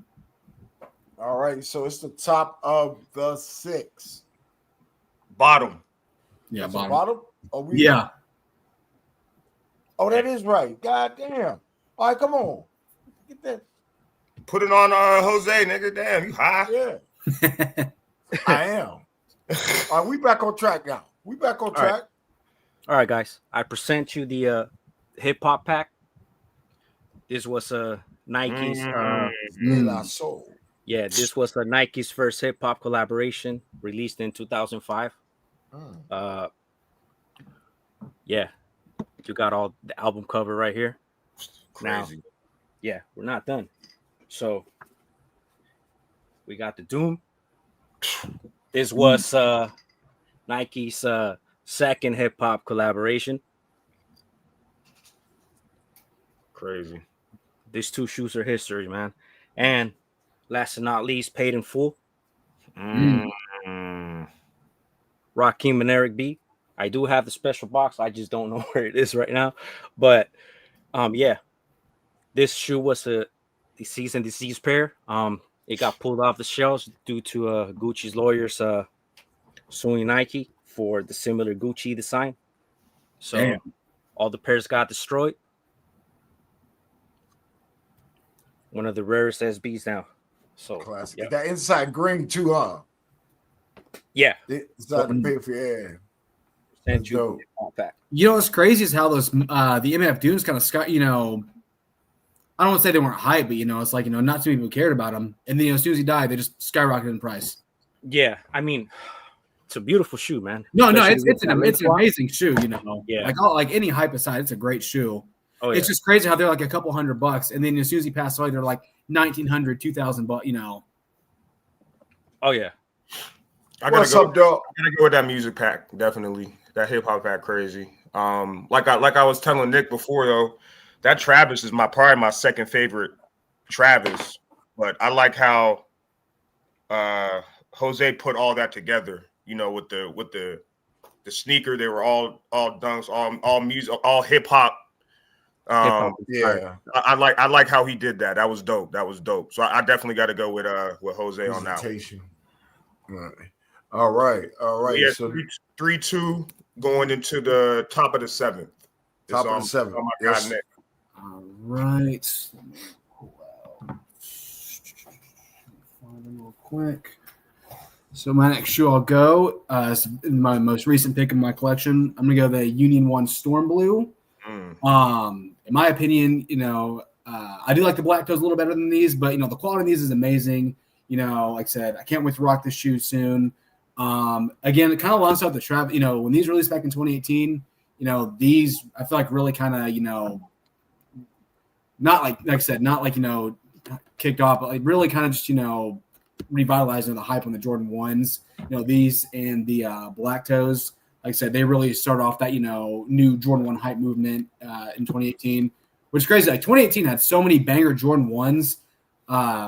All right, so it's the top of the 6. Bottom. Yeah, it's bottom. Oh, yeah. Oh, that is right. God damn. All right, come on. Get that. Put it on Jose, nigga. Damn, you high. Yeah. I am. All right, we back on track now. All right, guys. I present you the hip hop pack. This was Nike's. Yeah, this was Nike's first hip hop collaboration released in 2005. Yeah, you got all the album cover right here. Crazy. Now, yeah, we're not done. So we got the Doom. This was Nike's second hip hop collaboration. Crazy. These 2 shoes are history, man. And last but not least, paid in full. Rakim and Eric B. I do have the special box. I just don't know where it is right now. But yeah, this shoe was a cease and desist pair. It got pulled off the shelves due to Gucci's lawyers suing Nike for the similar Gucci design. So all the pairs got destroyed. One of the rarest SBs now. So classic. Yeah. That inside green too, huh? Yeah. Inside the pay for air. And you back. You know what's crazy is how those the MF Dunes kind of you know, I don't want to say they weren't hype, but you know, it's like, you know, not too many people cared about him. And then, you know, as soon as he died, they just skyrocketed in price. Yeah, I mean, it's a beautiful shoe, man. No, it's an amazing shoe, you know. Yeah. Like any hype aside, it's a great shoe. Oh, yeah. It's just crazy how they're like a couple $100, and then as soon as he passed away, they're like $1,900, $2,000, you know. Oh yeah. What's up, dog? I gotta go with that music pack, definitely. That hip hop pack, crazy. Like I was telling Nick before though, that Travis is probably my second favorite Travis. But I like how Jose put all that together. You know, with the sneaker, they were all dunks, all music, all hip hop. Yeah. I like how he did that. That was dope. So I definitely got to go with Jose on that one. Presentation. All right. We had So 3-2 going into the top of the seventh. top of the seventh. Oh my God, Nick. All right. Find them real quick. So my next shoe I'll go. Is my most recent pick in my collection. I'm gonna go the Union One Storm Blue. In my opinion, I do like the black toes a little better than these, but the quality of these is amazing. Like I said, I can't wait to rock this shoe soon. Again, it kind of lines up the trap. When these released back in 2018, these I feel like really kind of not like I said, not like kicked off, but like really kind of just revitalizing the hype on the Jordan 1s. These and the black toes, like I said, they really start off that new Jordan 1 hype movement in 2018, which is crazy. Like 2018 had so many banger Jordan 1s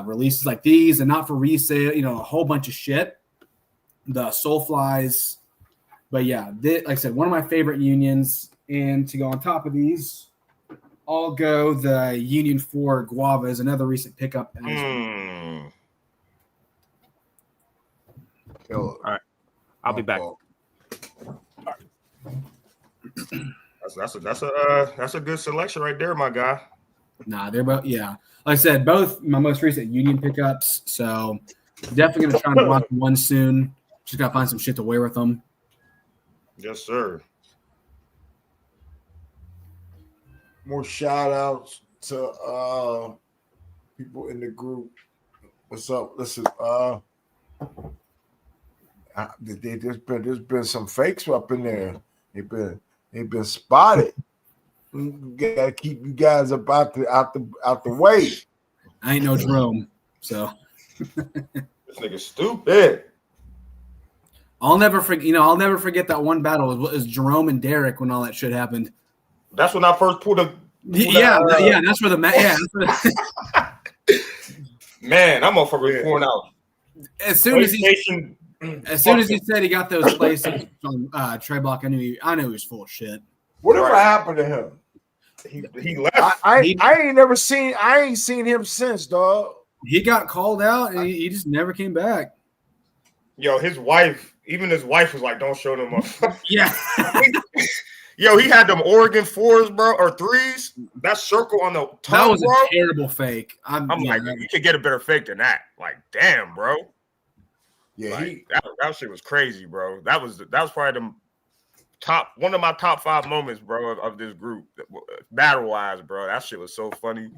releases like these, and not for resale, a whole bunch of shit. The Soulflies, but yeah, like I said, one of my favorite Unions. And to go on top of these, I'll go the Union 4 Guavas, another recent pickup. All right, I'll be back. That's a good selection right there, my guy. Nah, they're both, yeah. Like I said, both my most recent Union pickups. So definitely gonna try and rock one soon. Just gotta find some shit to wear with them. Yes, sir. More shout outs to people in the group. What's up? Listen, there's been some fakes up in there. They've been spotted. You gotta keep you guys out the way. I ain't no Jerome, so this nigga stupid. I'll never forget that one battle. It was Jerome and Derek when all that shit happened. That's when I first pulled a. That's where the man, I'm motherfucker pouring out. As soon as he said he got those places from Trey Block, I knew he was full of shit. Whatever happened to him? He left. I ain't seen him since, dog. He got called out and he just never came back. Yo, his wife was like, "Don't show them up." Yeah. Yo, he had them Oregon 4s, bro, or 3s. That circle on the tongue, that was bro. A terrible fake. I'm like, you could get a better fake than that. Like, damn, bro. Yeah, like, that shit was crazy, bro. That was probably one of my top 5 moments, bro, of this group, battle wise, bro. That shit was so funny.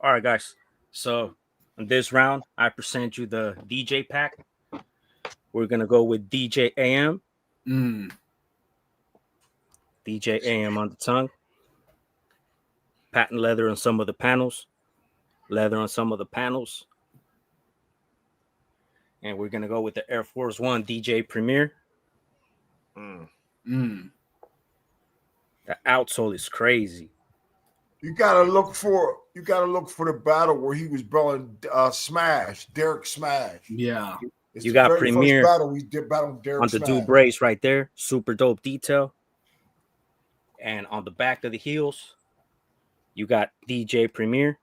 All right, guys. So in this round, I present you the DJ pack. We're gonna go with DJ AM. DJ AM on the tongue. Patent leather on some of the panels. Leather on some of the panels. And we're going to go with the Air Force One DJ Premier. The outsole is crazy. You gotta look for the battle where he was battling Derek Smash. Yeah. It's you got very Premier first battle we did battle Derek on the Smash. dude brace right there. Super dope detail. And on the back of the heels, you got DJ Premier.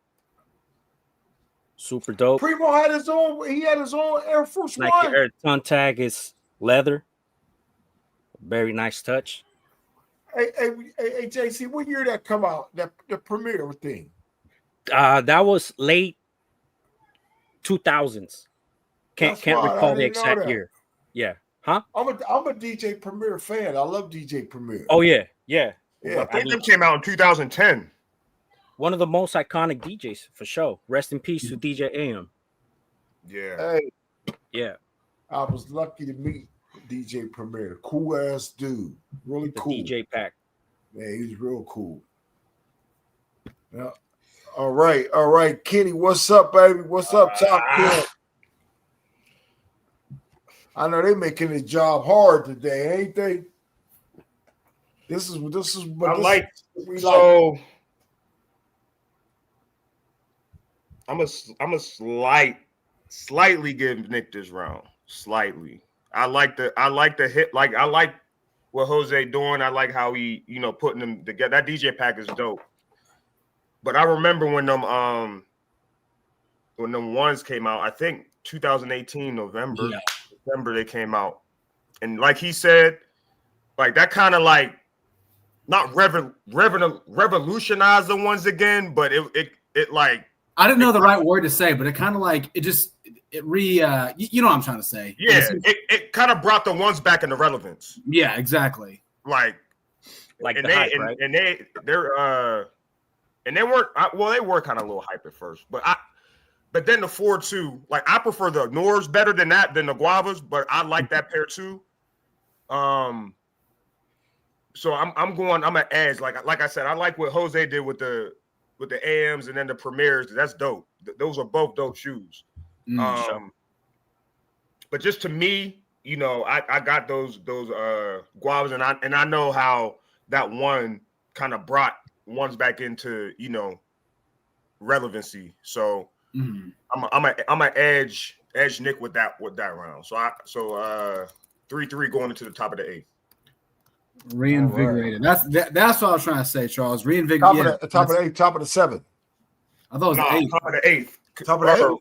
Super dope. Primo had his own Air Force Nike One. Air tongue tag is leather. Very nice touch. Hey, JC, what year that come out? The Premier thing. That was late 2000s. Can't recall the exact year. Yeah. Huh? I'm a DJ Premier fan. I love DJ Premier. Oh yeah. I think it came out in 2010. One of the most iconic DJs for sure. Rest in peace to DJ AM. Yeah. Hey. Yeah. I was lucky to meet DJ Premier. Cool ass dude. Really cool. DJ pack. Yeah, he's real cool. Yeah. All right. Kenny, what's up, baby? What's up, Top Kid? I know they making the job hard today, ain't they? This is what we so like. I'm a slightly give Nick this round. Slightly. I like the hit. Like I like what Jose doing. I like how he, putting them together. That DJ pack is dope. But I remember when them ones came out, I think 2018 December they came out. And like he said, like that kind of like not revolutionized the ones again, but it like I didn't know the right word to say, but it kind of like you know what I'm trying to say. Yeah, it kind of brought the ones back into relevance. Yeah, exactly. Like and the hype, right? And they weren't they were kind of a little hype at first, but then the 4-2, like I prefer the Nors better than the Guavas, but I like that pair too. So I'm an edge. Like I said, I like what Jose did with the AMs and then the Premieres. That's dope. Those are both dope shoes. But just to me, I got those Guavas, and I know how that one kind of brought ones back into relevancy. So I'm a edge Nick with that round. So 3-3 going into the top of the 8th. Reinvigorated. Right. That's what I was trying to say, Charles. Reinvigorated. Top of the 8th, top of the 7th. I thought it was the 8th. Top of the 8th. Top of the 8th.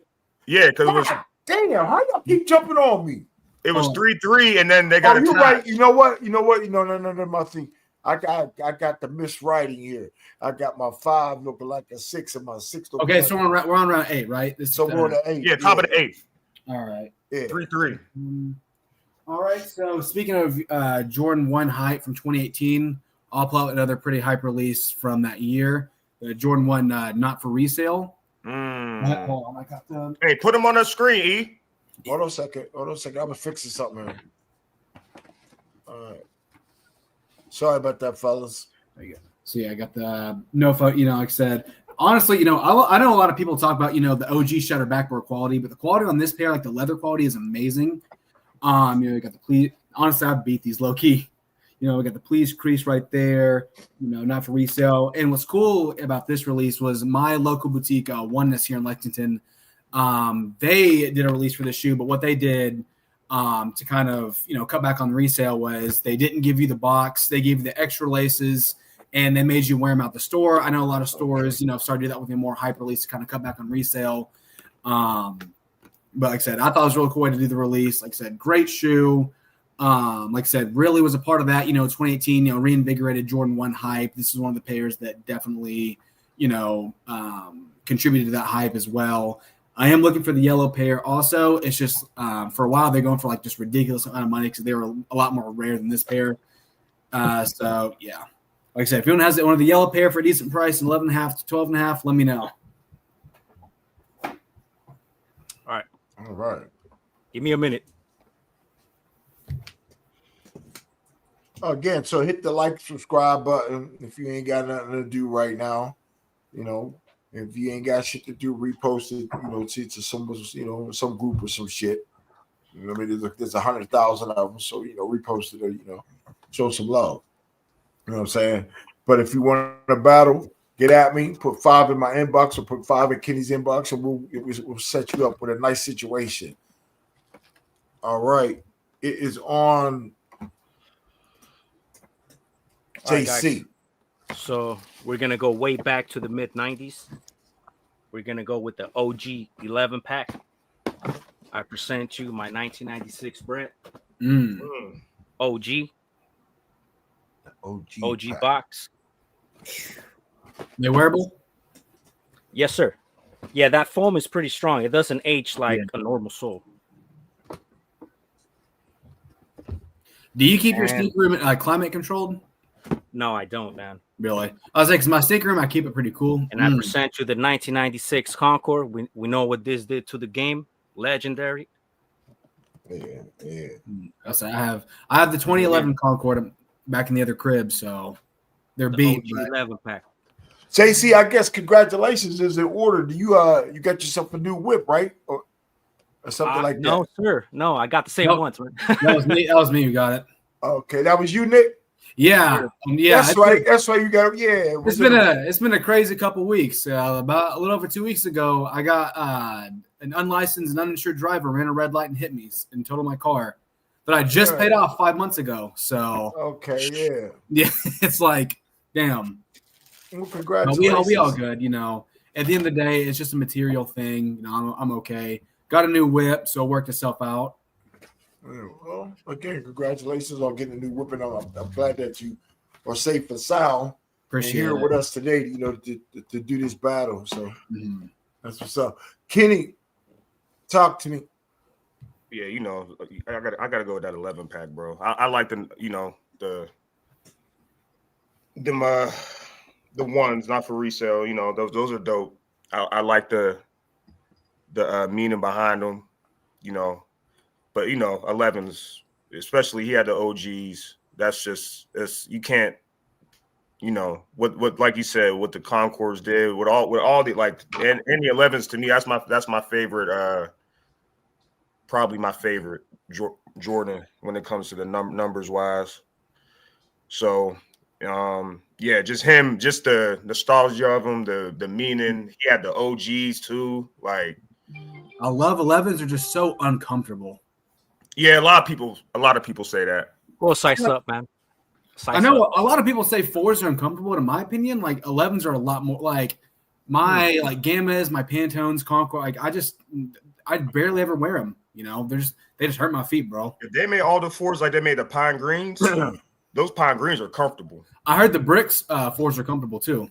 Yeah, because it was. Damn, how y'all keep jumping on me? It was 3-3, and then they got. Oh, you're right. You know what? No, my thing. I got the miswriting here. I got my 5 looking like a 6, and my 6 looking. Okay, so we're on round 8, right? So we're on the 8. Yeah, top of the 8th. All right. Yeah. 3-3. All right. So speaking of Jordan 1 hype from 2018, I'll pull out another pretty hype release from that year. The Jordan 1 not for resale. Hold on, I got the. Hey, put them on the screen, E. Hold on a second. I was fixing something here. All right. Sorry about that, fellas. There you go. So yeah, I got the no photo. Like I said, honestly, I know a lot of people talk about the OG shutter backboard quality, but the quality on this pair, like the leather quality, is amazing. You got the pleat. Honestly, I beat these low key. We got the please crease right there. Not for resale. And what's cool about this release was my local boutique, Oneness here in Lexington. They did a release for this shoe, but what they did to kind of cut back on the resale was they didn't give you the box. They gave you the extra laces, and they made you wear them out the store. I know a lot of stores, started to do that with a more hype release to kind of cut back on resale. But like I said, I thought it was a really cool way to do the release. Like I said, great shoe. Like I said, really was a part of that, 2018, reinvigorated Jordan 1 hype. This is one of the pairs that definitely, contributed to that hype as well. I am looking for the yellow pair also. It's just for a while they're going for like just ridiculous amount of money because they were a lot more rare than this pair. So yeah, like I said, if anyone has one of the yellow pair for a decent price, 11.5 to 12.5, let me know. All right. Give me a minute. Again, so hit the like, subscribe button if you ain't got nothing to do right now. If you ain't got shit to do, repost it. To some group or some shit. There's 100,000 of them, so repost it or show some love. You know what I'm saying? But if you want to battle, get at me. Put 5 in my inbox or put 5 in Kenny's inbox, and we'll set you up with a nice situation. All right, it is on JC. Right, so we're gonna go way back to the mid '90s. We're gonna go with the OG 11 pack. I present you my 1996 Brent. OG pack. box. They wearable? Yes, sir. Yeah, that foam is pretty strong. It doesn't age like a normal sole. Do you keep your sneaker room climate controlled? No, I don't, man. Really? I was like, 'cause my sneaker room, I keep it pretty cool. And I present you the 1996 Concord. We know what this did to the game. Legendary. Yeah. I have the 2011 Concord back in the other crib, so they're beat. 11 pack. JC, I guess congratulations is in order. Do you you got yourself a new whip, right? Or something like that? No, sir. No, I got the same ones, man. That was me who got it. Okay, that was you, Nick. Yeah. That's right. That's why you got it. Yeah. It's been a crazy couple weeks. About a little over 2 weeks ago, I got an unlicensed and uninsured driver ran a red light and hit me and totaled my car. that I just Right. paid off 5 months ago. So Okay, yeah. yeah, it's like, damn. Well, But congratulations. we all good, you know. At the end of the day, it's just a material thing. You know, I'm okay. Got a new whip, so it worked itself out. Yeah, well, again, congratulations on getting a new whip, and I'm glad that you are safe and sound Appreciate and here it. with us today, you know, to do this battle. So Mhm. that's what's up. Kenny, talk to me. Yeah, you know, I gotta go with that 11 pack, bro. I like the, you know, the ones not for resale. You know, those are dope. I like the meaning behind them. You know, but you know, 11s, especially he had the OGs. That's just you can't. You know what like you said, what the Concourse did with all the like and the 11s to me, that's my favorite. Probably my favorite Jordan when it comes to the numbers wise. So, yeah, just him, just the nostalgia of him, the meaning. He had the OGs too. Like, I love 11s are just so uncomfortable. yeah, a lot of people say that. Go size up, man. I know a lot of people say 4s are uncomfortable. In my opinion, like 11s are a lot more like my like Gammas, my Pantones, Concord. Like I barely ever wear them. You know, they just hurt my feet, bro. If they made all the 4s like they made the Pine Greens, those Pine Greens are comfortable. I heard the Bricks 4s are comfortable too.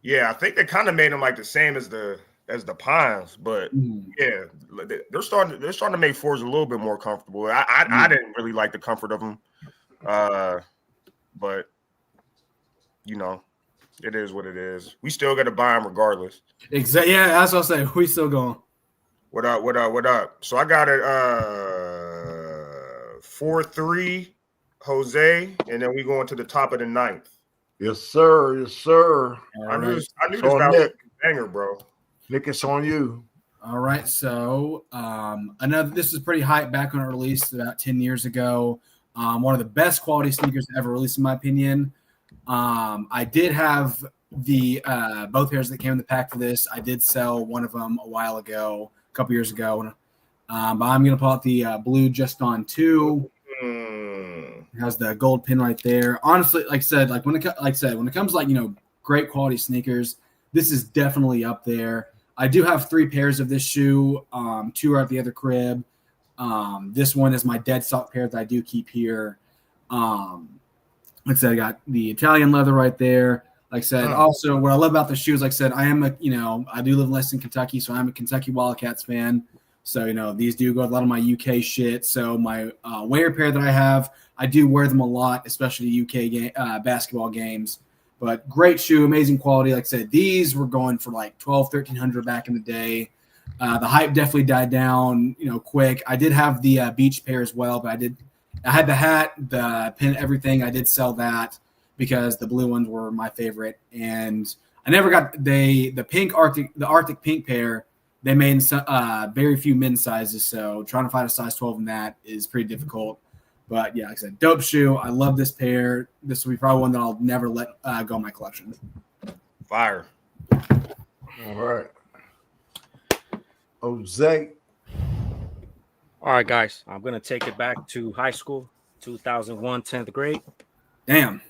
Yeah, I think they kind of made them like the same as the Pines, but yeah, they're starting to make 4s a little bit more comfortable. I didn't really like the comfort of them, but you know, it is what it is. We still got to buy them regardless. Exactly. Yeah, that's what I say. We still going. What up? What up? What up? So I got it 4-3 Jose, and then we going to the top of the ninth. Yes, sir. Yes, sir. I knew this So battle was Nick, a banger, bro. Nick, it's on you. All right. So this is pretty hype back when it released about 10 years ago. One of the best quality sneakers ever released, in my opinion. I did have the both pairs that came in the pack for this. I did sell one of them a while ago, a couple years ago. But I'm gonna pull out the blue Just On 2. It has the gold pin right there. Honestly, like I said, when it comes to, like, you know, great quality sneakers, this is definitely up there. I do have 3 pairs of this shoe. 2 are at the other crib. This one is my dead stock pair that I do keep here. Like I said, I got the Italian leather right there. Like I said, also what I love about the shoes, like I said, I do live in Lexington, Kentucky, so I'm a Kentucky Wildcats fan. So, you know, these do go with a lot of my UK shit. So my wear pair that I have, I do wear them a lot, especially UK basketball games. But great shoe, amazing quality. Like I said, these were going for like $1,200-$1,300 back in the day. The hype definitely died down, you know, quick. I did have the beach pair as well, but I had the hat, the pin, everything. I did sell that because the blue ones were my favorite. And I never got the Arctic pink pair. They made very few men's sizes, so trying to find a size 12 in that is pretty difficult. But yeah, like I said, dope shoe. I love this pair. This will be probably one that I'll never let go in my collection. Fire. All right. Jose. All right, guys. I'm going to take it back to high school, 2001, 10th grade. Damn.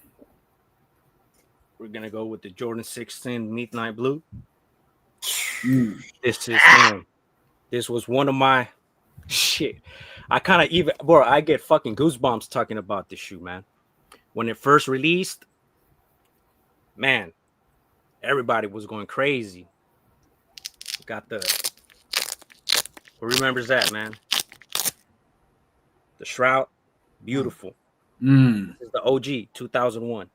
We're going to go with the Jordan 16 Midnight Blue. This was one of my shit. I kind of I get fucking goosebumps talking about this shoe, man. When it first released, man, everybody was going crazy. Got who remembers that, man? The shroud, beautiful. This is the OG 2001.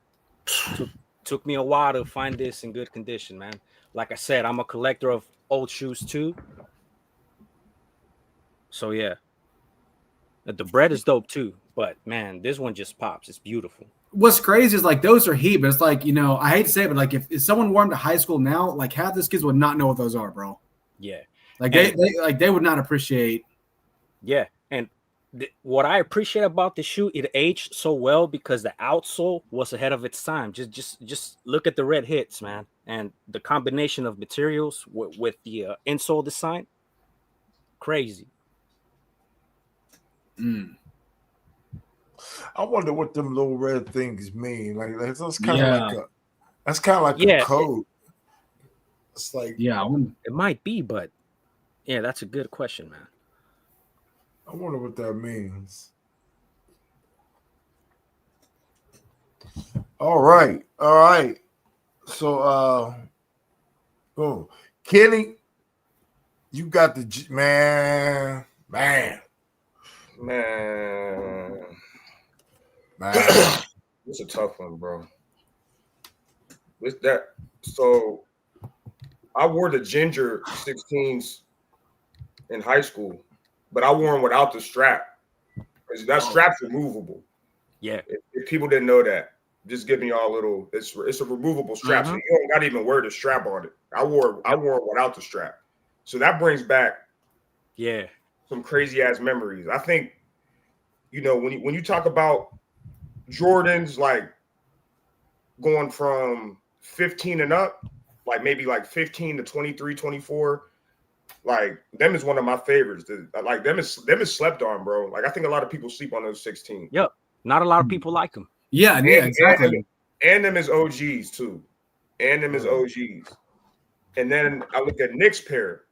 Took me a while to find this in good condition, man. Like I said, I'm a collector of old shoes too. So yeah, the bread is dope too. But man, this one just pops. It's beautiful. What's crazy is, like, those are heat, but it's like, you know, I hate to say it, but like if someone wore them to high school now, like half those kids would not know what those are, bro. Yeah, like they would not appreciate. Yeah, and what I appreciate about the shoe, it aged so well because the outsole was ahead of its time. Just look at the red hits, man, and the combination of materials with the insole design, crazy. I wonder what them little red things mean. Like that's kind of Yeah. like a a Yeah. code. It's like Yeah, I wouldn't. It might be, but yeah, that's a good question, man. I wonder what that means. All right. So boom. Kenny, you got the man. It's a tough one, bro. With that, so I wore the ginger 16s in high school, but I wore them without the strap because that strap's removable. Yeah. If people didn't know that, just giving y'all a little. It's a removable strap, so you don't got to even wear the strap on it. I wore it without the strap, so that brings back some crazy ass memories. I think when you talk about Jordans, like going from 15 and up, like maybe like 15 to 23, 24, like them is one of my favorites. Like them is slept on, bro. Like I think a lot of people sleep on those 16. Yep. Not a lot of people like them. Yeah, exactly. And them is OGs too. And them is OGs. And then I look at Nick's pair.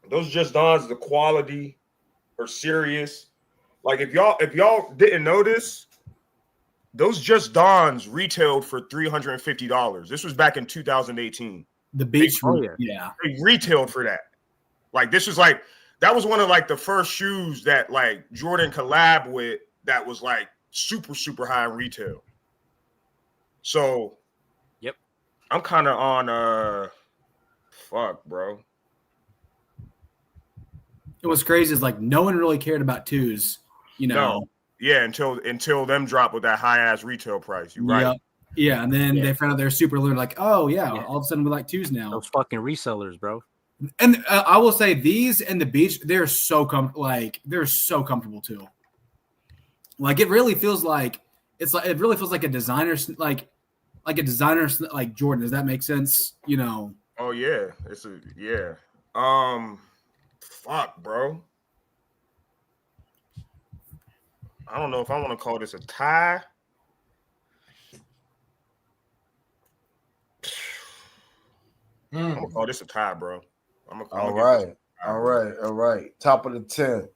Those Just Dons, the quality are serious. Like if y'all didn't know this, those Just Dons retailed for $350. This was back in 2018. The beach they retailed for that. Like this was like that was one of like the first shoes that like Jordan collab with that was like super, super high in retail. So I'm kind of on fuck, bro. It was crazy is like no one really cared about twos, No. Yeah, until them drop with that high ass retail price. You right. Yeah, and then they found out they're super limited, like, all of a sudden we like twos now. Those fucking resellers, bro. And I will say these and the beach, they're so comfortable too. Like it really feels like a designer like a designer like Jordan. Does that make sense? Oh yeah, fuck, bro. I don't know if I want to call this a tie. I'm gonna call this a tie, bro. All right. Top of the 10th.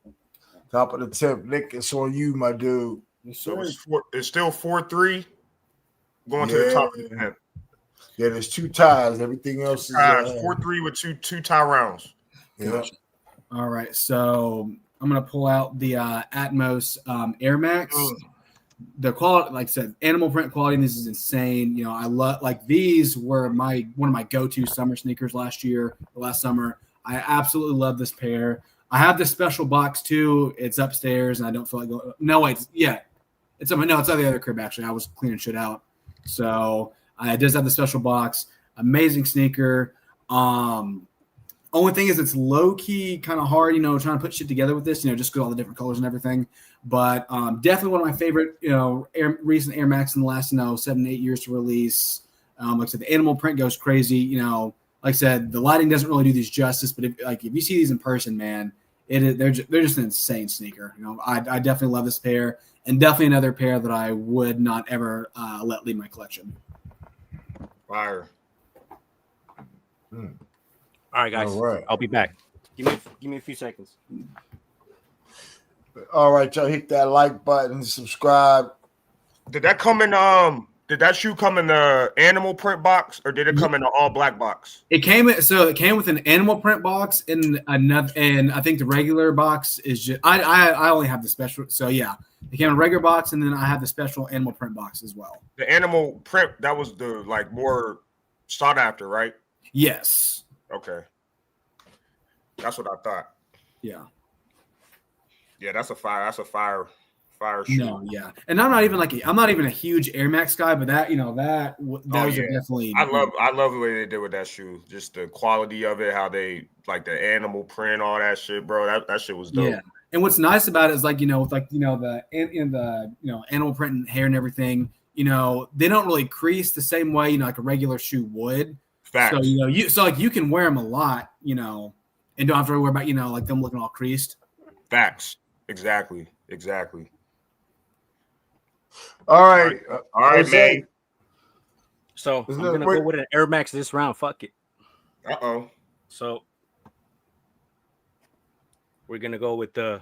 Nick, it's on you, my dude. So it's still 4-3 going to the top of the 10th. Yeah, there's two ties. Everything else is 4-3 with two tie rounds. Yeah. All right, so I'm gonna pull out the Atmos Air Max. The quality, like I said, animal print quality. This is insane. I love these were one of my go-to summer sneakers last summer. I absolutely love this pair. I have this special box too. It's upstairs, and I don't feel like going. No, it's at the other crib. Actually, I was cleaning shit out, so I does have the special box. Amazing sneaker. Only thing is it's low key kind of hard, trying to put shit together with this, just because all the different colors and everything. But definitely one of my favorite, recent Air Max in the last, 7-8 years to release. Like I said, the animal print goes crazy. Like I said, the lighting doesn't really do these justice. But if you see these in person, man, they're just an insane sneaker. I definitely love this pair, and definitely another pair that I would not ever let leave my collection. Fire. All right, guys. All right. I'll be back. Give me a few seconds. All right, y'all hit that like button, subscribe. Did that come in did that shoe come in the animal print box or did it come in the all black box? It came with an animal print box and I think the regular box is just I only have the special. So yeah, it came in a regular box and then I have the special animal print box as well. The animal print, that was the like more sought after, right? Yes. Okay. That's what I thought. Yeah. Yeah, that's a fire shoe. No, yeah. And I'm not even a huge Air Max guy, but that was definitely. I love the way they did with that shoe. Just the quality of it, how they like the animal print, all that shit, bro. That shit was dope. Yeah. And what's nice about it is the animal print and hair and everything, they don't really crease the same way, like a regular shoe would. Facts. So you can wear them a lot, and don't have to worry about, like them looking all creased. Facts. Exactly. Exactly. All right. All right, man. So I'm gonna go with an Air Max this round. Fuck it. So we're gonna go with the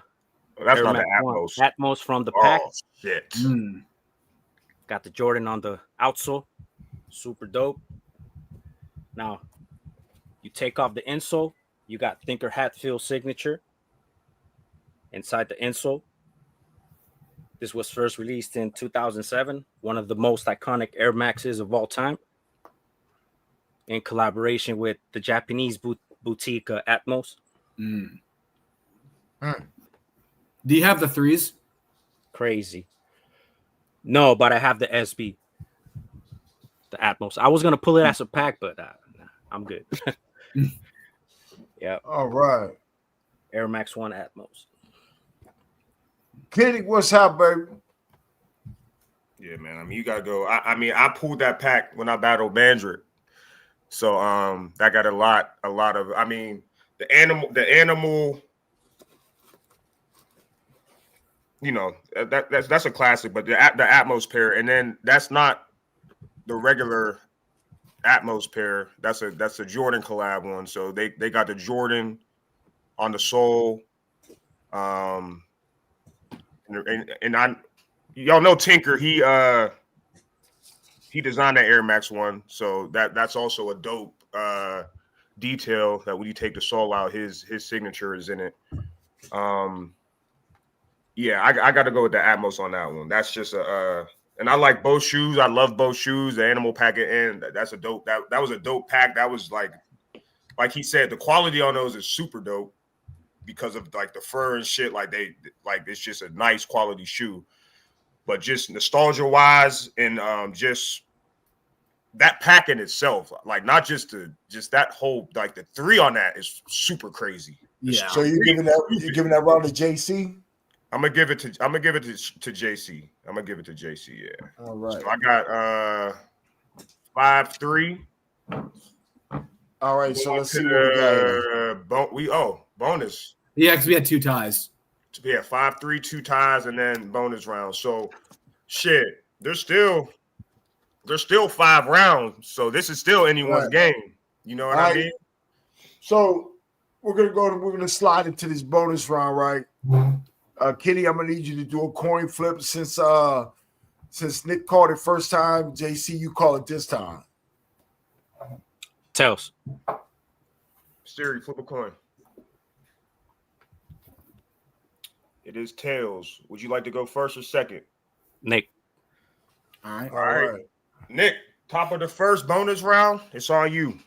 that's Air not Max the Atmos. Atmos from the pack. Oh shit. Got the Jordan on the outsole. Super dope. Now you take off the insole. You got Thinker Hatfield signature inside the insole. This was first released in 2007, one of the most iconic Air Maxes of all time, in collaboration with the Japanese boutique Atmos. Do you have the 3s? Crazy. No, but I have the SB, the Atmos. I was going to pull it as a pack, but I'm good. Yeah. All right. Air Max 1 Atmos. Kenny, what's up, baby? Yeah, man. I mean, you gotta go. I pulled that pack when I battled Bandrit. So that got a lot of, I mean, the animal, you know, that's a classic, but the Atmos pair, and then that's not the regular Atmos pair. That's a Jordan collab one. So they got the Jordan on the sole. And y'all know Tinker, he designed that Air Max 1, so that's also a dope detail that when you take the sole out, his signature is in it. Yeah, I got to go with the Atmos on that one. That's just and I like both shoes. I love both shoes. The animal packet, and that's a dope. That was a dope pack. That was like he said, the quality on those is super dope because of like the fur and shit. Like it's just a nice quality shoe. But just nostalgia wise, and just that pack in itself, like not just that whole, like the 3 on that is super crazy. Yeah. So you're giving that round to JC? I'm gonna give it to JC. I'm gonna give it to JC. Yeah. All right. So I got 5-3. All right. So let's see what we got here. Bonus. Yeah, because we had 2 ties. Yeah, 5-3, 2 ties, and then bonus round. So shit, there's still 5 rounds. So this is still anyone's game. You know what I mean? So we're gonna slide into this bonus round, right? Kenny, I'm gonna need you to do a coin flip since Nick called it first time. JC, you call it this time. Tails. Siri, flip a coin. It is tails. Would you like to go first or second? Nick. All All right. Nick, top of the first bonus round. It's on you.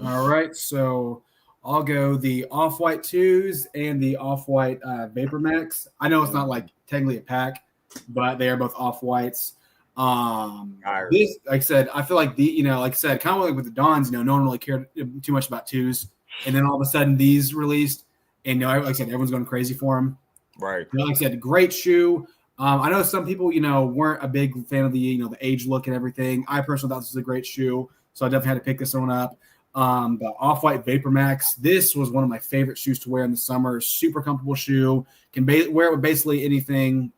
All right. So I'll go the Off-White 2s and the Off-White Vapor Max. I know it's not like technically a pack, but they are both Off-Whites. This, like I said, I feel like kind of like with the Dons, no one really cared too much about 2s. And then all of a sudden these released, and like I said, everyone's going crazy for them. Right. Like I said, great shoe. I know some people, weren't a big fan of the age look and everything. I personally thought this was a great shoe, so I definitely had to pick this one up. The Off-White Vapor Max. This was one of my favorite shoes to wear in the summer. Super comfortable shoe. Can wear it with basically anything.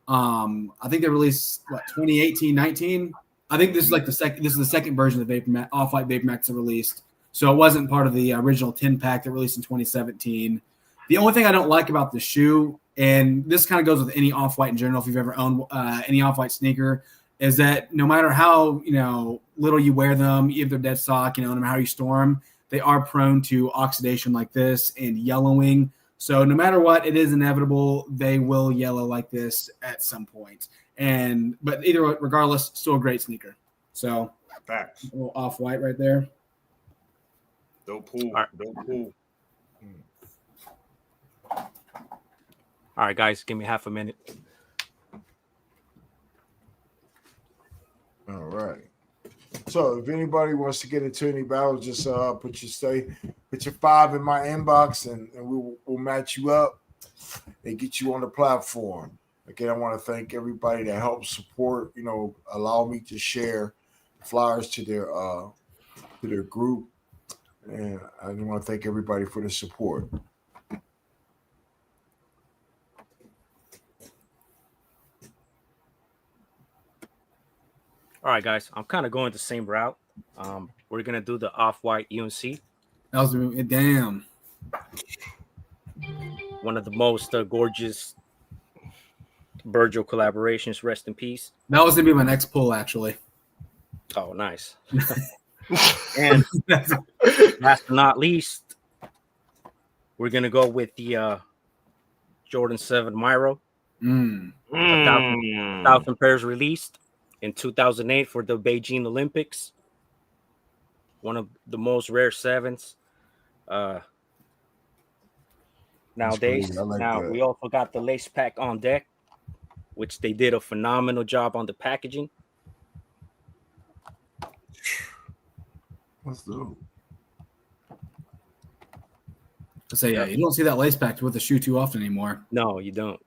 I think they released 2018, 19. I think this is like the second. This is the second version of the Off-White Vapor Max that released. So it wasn't part of the original 10 pack that released in 2017. The only thing I don't like about the shoe, and this kind of goes with any Off-White in general, if you've ever owned any Off-White sneaker, is that no matter how little you wear them, if they're dead stock, no matter how you store them, they are prone to oxidation like this and yellowing. So no matter what, it is inevitable they will yellow like this at some point. But regardless, still a great sneaker. So facts. A little Off-White right there. Dope pool. Dope pool. All right, guys, give me half a minute. All right. So if anybody wants to get into any battles, just put your 5 in my inbox, and we'll match you up and get you on the platform. Again, I want to thank everybody that helped support. Allow me to share flyers to their group, and I want to thank everybody for the support. All right, guys. I'm kind of going the same route. We're gonna do the off-white UNC. That was damn. One of the most gorgeous Virgil collaborations. Rest in peace. That was gonna be my next pull, actually. Oh, nice. And last but not least, we're gonna go with the Jordan 7 Myro. 1,000 pairs released in 2008 for the Beijing Olympics. One of the most rare sevens nowadays. That. We also got the lace pack on deck, which they did a phenomenal job on the packaging. Let's do. So yeah, you don't see that lace pack with the shoe too often anymore. No, you don't.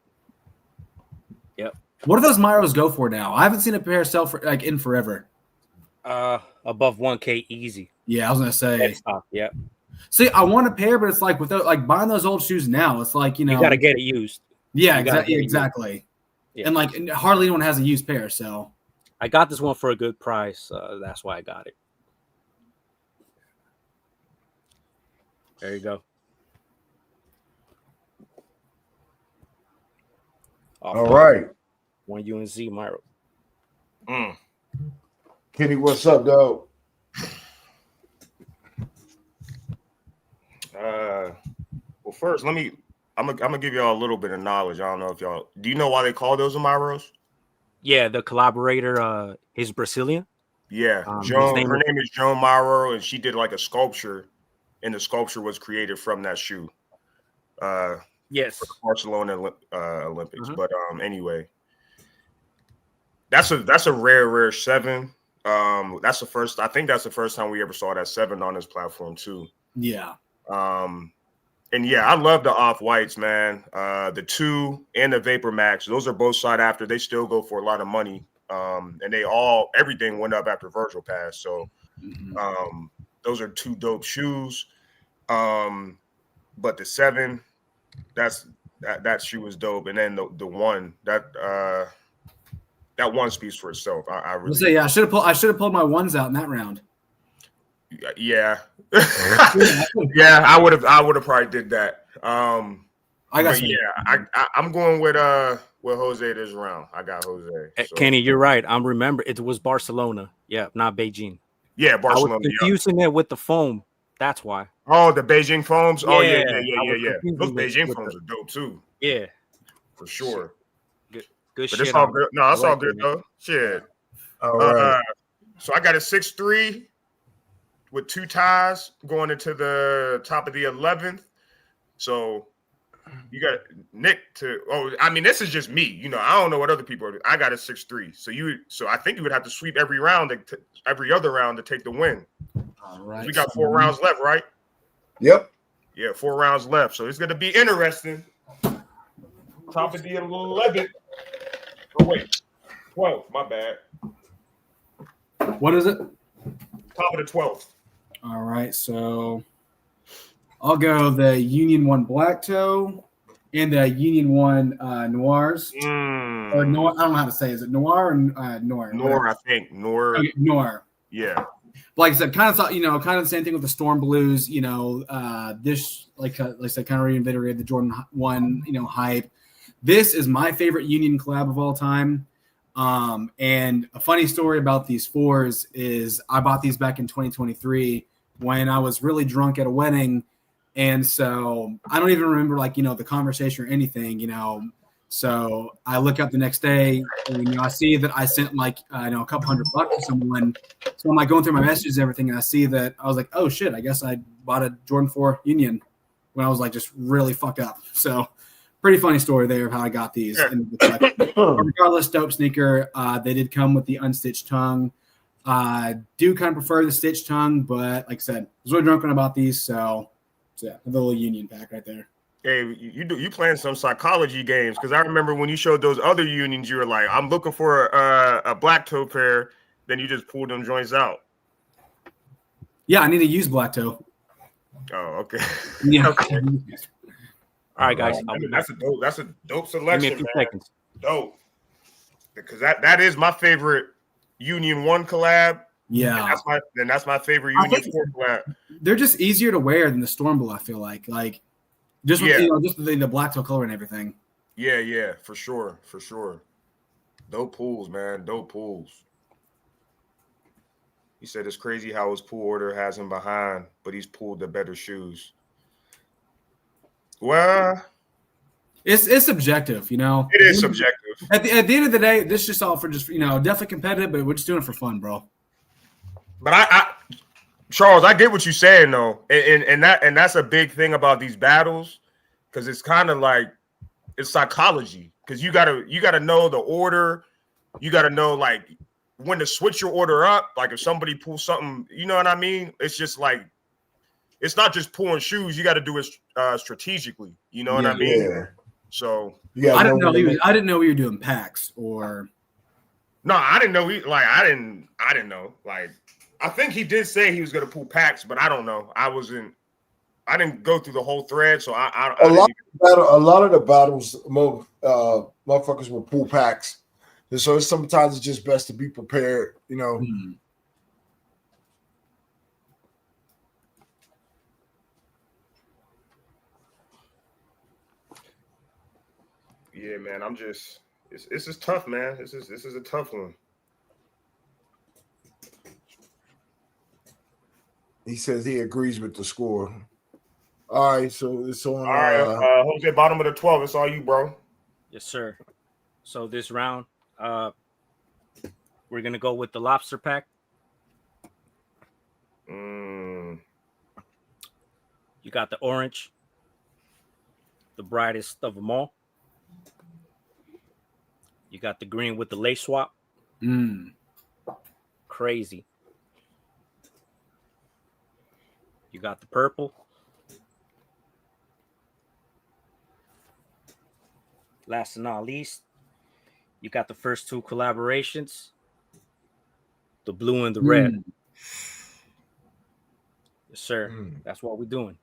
Yep. What do those Myros go for now? I haven't seen a pair sell for like in forever. Above 1K easy. Yeah, I was gonna say. Yep. See, I want a pair, but it's like without like buying those old shoes now. It's like you gotta get it used. Yeah, exactly. Yeah. And like hardly anyone has a used pair, so I got this one for a good price. That's why I got it. There you go. All right. One UNC Myro. Kenny, what's up, dog? Well, first, I'm gonna give y'all a little bit of knowledge. I don't know if y'all do you know why they call those Myros? Yeah, the collaborator, is Brazilian. Yeah, Joan. Her name is Joan Myro, and she did like a sculpture, and the sculpture was created from that shoe. Yes, for the Barcelona Olympics. But anyway, that's a rare 7. That's the first. I think that's the first time we ever saw that 7 on this platform too. Yeah. And yeah, I love the off whites, man. The 2 and the Vapor Max, those are both sought after. They still go for a lot of money. And everything went up after Virgil passed. So those are 2 dope shoes. But the 7, that shoe was dope. And then the 1 that one speaks for itself. I really say yeah. I should have pulled my 1s out in that round. Yeah. Yeah, I would have probably did that. I'm going with Jose this round. I got Jose. So. Kenny, you're right. I'm remember it was Barcelona. Yeah, not Beijing. Yeah, Barcelona. I was confusing it with the foam. That's why. Oh, the Beijing foams. Oh yeah. Those Beijing foams are dope too. Yeah, for sure. Good but shit. It's all good. No, it's all good though. Shit. All right. So I got a 6'3" with 2 ties going into the top of the 11th. So you got Nick to. Oh, I mean, this is just me. You know, I don't know what other people are. I got a 6'3". So I think you would have to sweep every other round to take the win. All right. We got 4 rounds left, right? Yep. Yeah, 4 rounds left. So it's going to be interesting. Top of the 11th. Oh, wait. 12. My bad. What is it? Top of the 12th. All right. So I'll go the Union 1 Black Toe and the Union 1 Noirs. Or Noir. I don't know how to say. Is it Noir or Noir? Noir, I think. Noir. Okay, Noir. Yeah. Like I said, kind of the same thing with the Storm Blues. This, like I said, kind of reinvigorated the Jordan 1, hype. This is my favorite Union collab of all time. And a funny story about these 4s is I bought these back in 2023 when I was really drunk at a wedding. And so I don't even remember the conversation or anything, So I look up the next day and I see that I sent a couple $100 to someone. So I'm going through my messages and everything, and I see that I was like, oh shit, I guess I bought a Jordan 4 Union when I was just really fucked up. So pretty funny story there of how I got these. Yeah. Regardless, dope sneaker. They did come with the unstitched tongue. Do kind of prefer the stitched tongue, but like I said, I was really drunk when I bought these. So yeah, the little Union pack right there. Hey, you playing some psychology games, because I remember when you showed those other Unions, you were like, I'm looking for a black toe pair. Then you just pulled them joints out. Yeah, I need to use black toe. Oh, okay. Yeah. Okay. All right, guys. That's a dope selection, Give me a few man. seconds. Dope. Because that is my favorite Union 1 collab. Yeah, That's my favorite I Union think 4 collab. they're just easier to wear than the Storm Blue. I feel like just with just the black toe color and everything. Yeah, for sure. Dope pools, man. Dope pools. He said it's crazy how his pool order has him behind, but he's pulled the better shoes. Well, it's subjective, It is subjective. At the end of the day, this is just all for just definitely competitive, but we're just doing it for fun, bro. But Charles, I get what you're saying though, and that's a big thing about these battles, because it's kind of like it's psychology, because you gotta know the order, you gotta know like when to switch your order up, like if somebody pulls something, you know what I mean? It's just like it's not just pulling shoes, you got to do it strategically, you know what I mean? Yeah. So I didn't know we were doing packs or. No, I didn't know. I didn't know. Like, I think he did say he was going to pull packs, but I don't know. I didn't go through the whole thread, so a lot of the battles, motherfuckers will pull packs, and so sometimes it's just best to be prepared. Mm. Yeah, man. This is tough, man. This is a tough one. He says he agrees with the score. All right, so it's on. All right, Jose, bottom of the 12. It's all you, bro. Yes, sir. So this round, we're gonna go with the lobster pack. You got the orange, the brightest of them all. You got the green with the lace swap. Crazy. You got the purple. Last and not least, you got the first two collaborations, the blue and the red. Yes, sir. That's what we're doing.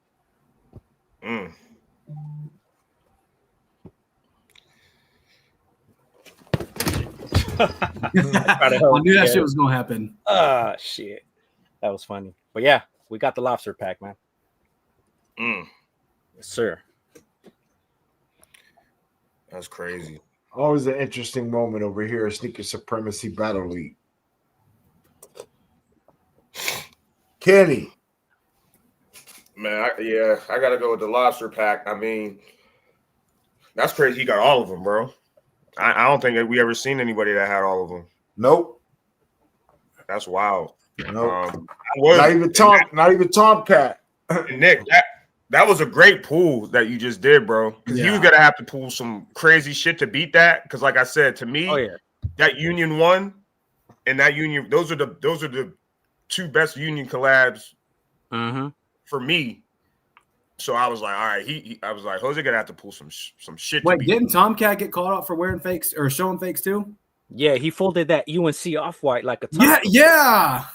I knew that shit was gonna happen. Shit. That was funny. But yeah, we got the lobster pack, man. Yes, sir. That's crazy. Always an interesting moment over here at Sneaker Supremacy Battle League. Kenny. Man, I got to go with the lobster pack. I mean, that's crazy. He got all of them, bro. I don't think that we ever seen anybody that had all of them. Nope. That's wild. Nope. Not even Tomcat. Nick, that was a great pull that you just did, bro. Because you was gonna have to pull some crazy shit to beat that. Because, like I said, to me, that Union 1 and that Union, those are the two best Union collabs for me. So I was like, all right, I was like, Jose gonna have to pull some shit. Wait, didn't Tomcat get called out for wearing fakes or showing fakes too? Yeah, he folded that UNC off-white like a top.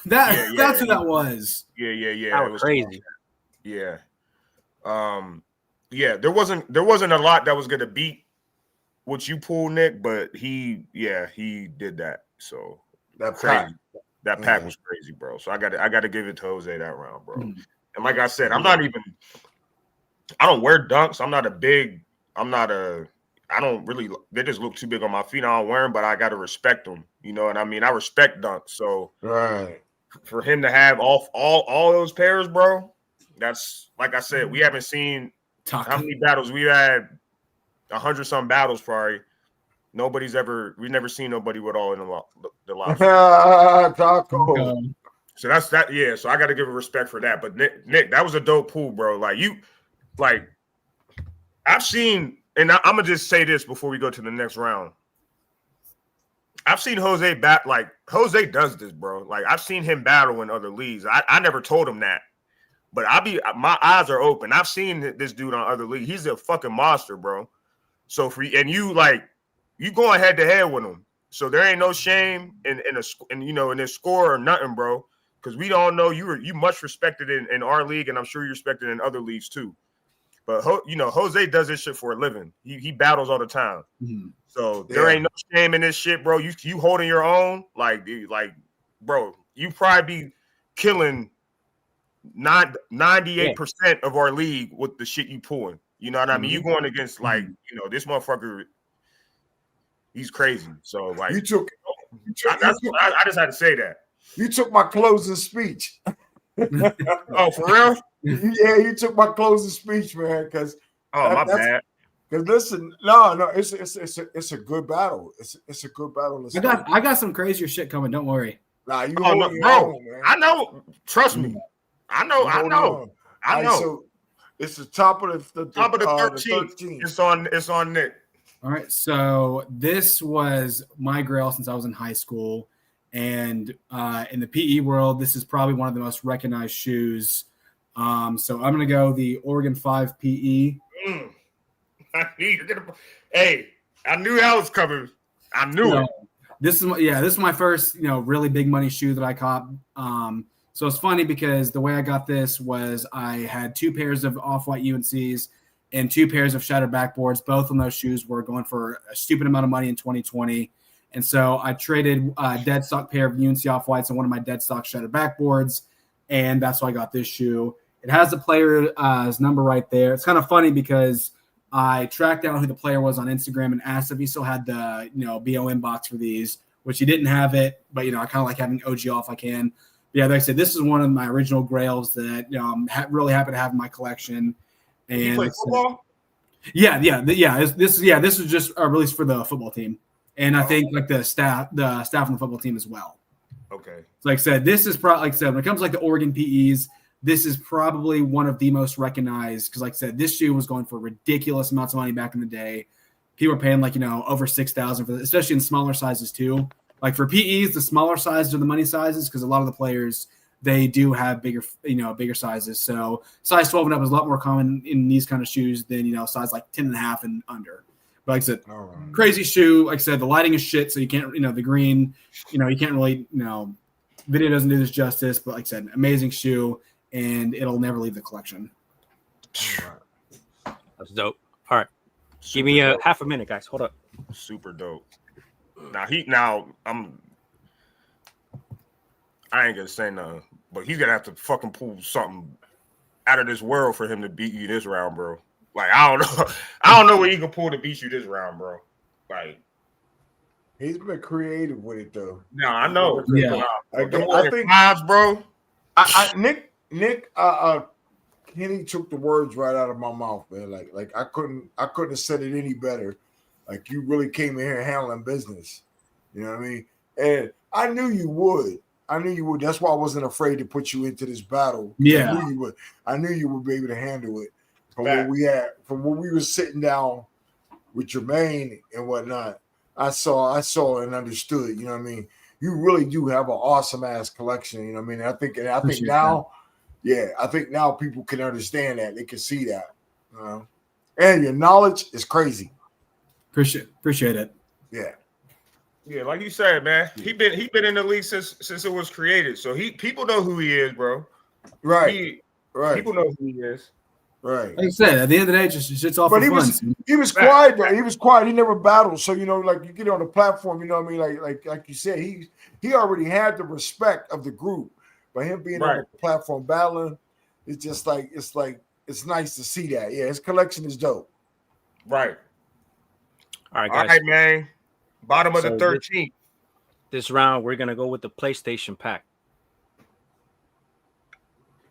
That's who that was. Yeah. That was crazy. Yeah. There wasn't a lot that was gonna beat what you pulled, Nick, but he did that. So that crazy. That pack was crazy, bro. So I gotta give it to Jose that round, bro. And like I said, I don't wear dunks. I don't really, they just look too big on my feet. I don't wear them, but I got to respect them. You know what I mean? I respect dunks. So for him to have all those pairs, bro, that's, like I said, we haven't seen how many battles we've had, 100-some battles probably. We've never seen nobody with all in the lobster. Taco. So that's that. Yeah. So I got to give it respect for that. But Nick, that was a dope pool, bro. I've seen, and I'm gonna just say this before we go to the next round. I've seen Jose Jose does this, bro. Like, I've seen him battle in other leagues. I never told him that, but my eyes are open. I've seen this dude on other leagues. He's a fucking monster, bro. So you going head to head with him. So there ain't no shame in this score or nothing, bro. Because we don't know you much respected in our league, and I'm sure you're respected in other leagues too. But Jose does this shit for a living. He battles all the time. Mm-hmm. So there ain't no shame in this shit, bro. You holding your own, like, bro, you probably be killing 98% of our league with the shit you pulling. You know what I mean? You going against this motherfucker. He's crazy. So like, I just had to say that. You took my closing speech. Oh, for real? Yeah, you took my closing speech, man. Because my bad. Because listen, no, it's a good battle. It's a good battle. I got some crazier shit coming. Don't worry. Nah, you bro. Own, man. I know. Trust me. I know. So it's the top of the top of the 13. It's on Nick. All right. So this was my grail since I was in high school, and in the PE world, this is probably one of the most recognized shoes. So I'm gonna go the Oregon 5 PE. Hey, I knew that was coming. I knew it. This is my first, really big money shoe that I caught. So it's funny because the way I got this was I had 2 pairs of off-white UNCs and 2 pairs of shattered backboards. Both of those shoes were going for a stupid amount of money in 2020. And so I traded a dead stock pair of UNC off-whites and one of my dead stock shattered backboards. And that's why I got this shoe. It has the player's number right there. It's kind of funny because I tracked down who the player was on Instagram and asked if he still had the, BOM box for these, which he didn't have it. But, I kind of like having OG off I can. But yeah, like I said, this is one of my original grails that I'm really happy to have in my collection. And you play football? This is just a release for the football team. And I think like the staff on the football team as well. Okay. So like I said, this is probably, like I said, when it comes to like the Oregon PEs, this is probably one of the most recognized because, like I said, this shoe was going for ridiculous amounts of money back in the day. People were paying over $6,000 for this, especially in smaller sizes too. Like for PEs, the smaller sizes are the money sizes because a lot of the players they do have bigger sizes. So size 12 and up is a lot more common in these kind of shoes than size like 10.5 and under. But like I said, crazy shoe. Like I said, the lighting is shit, so you can't the green. You can't really video doesn't do this justice. But like I said, amazing shoe. And it'll never leave the collection. That's dope. All right. Give me half a minute, guys. Hold up. Super dope. I ain't gonna say nothing, but he's gonna have to fucking pull something out of this world for him to beat you this round, bro. Like, I don't know what he can pull to beat you this round, bro. Like, he's been creative with it though. No, I know. Yeah. I think vibes, bro. Nick, Kenny took the words right out of my mouth, man. Like I couldn't have said it any better. Like you really came in here handling business. You know what I mean? And I knew you would. That's why I wasn't afraid to put you into this battle. Yeah. I knew you would be able to handle it. From what we were sitting down with Jermaine and whatnot, I saw and understood. You know what I mean? You really do have an awesome ass collection. You know what I mean? I think now. Yeah, I think now people can understand that. They can see that. And your knowledge is crazy. Appreciate it. Yeah. Yeah, like you said, man. He been in the league since it was created. So people know who he is, bro. Right. Right. People know who he is. Right. Like I said, at the end of the day, it's all for fun. He was quiet, though. He was quiet. He never battled. So, like you get on the platform, you know what I mean? Like you said, he already had the respect of the group. But him being on the platform battling, it's just like it's nice to see that. Yeah, his collection is dope. Right. All right, guys. All right, man. Bottom of the 13th. This round, we're gonna go with the PlayStation pack.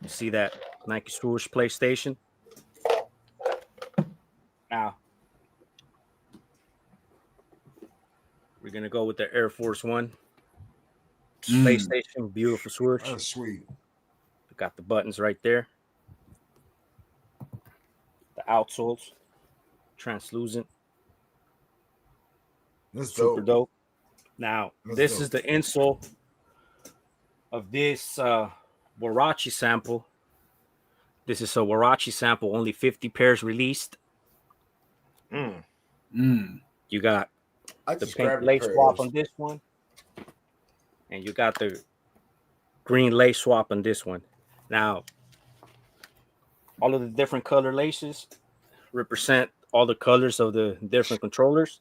You see that Nike swoosh PlayStation? Now, we're gonna go with the Air Force One. PlayStation, beautiful swoosh. That's sweet. Got the buttons right there. The outsoles, translucent. That's super dope. Now, this is the insole of this Warachi sample. This is a Warachi sample, only 50 pairs released. You got the pink lace swap on this one. And you got the green lace swap on this one. Now, all of the different color laces represent all the colors of the different controllers.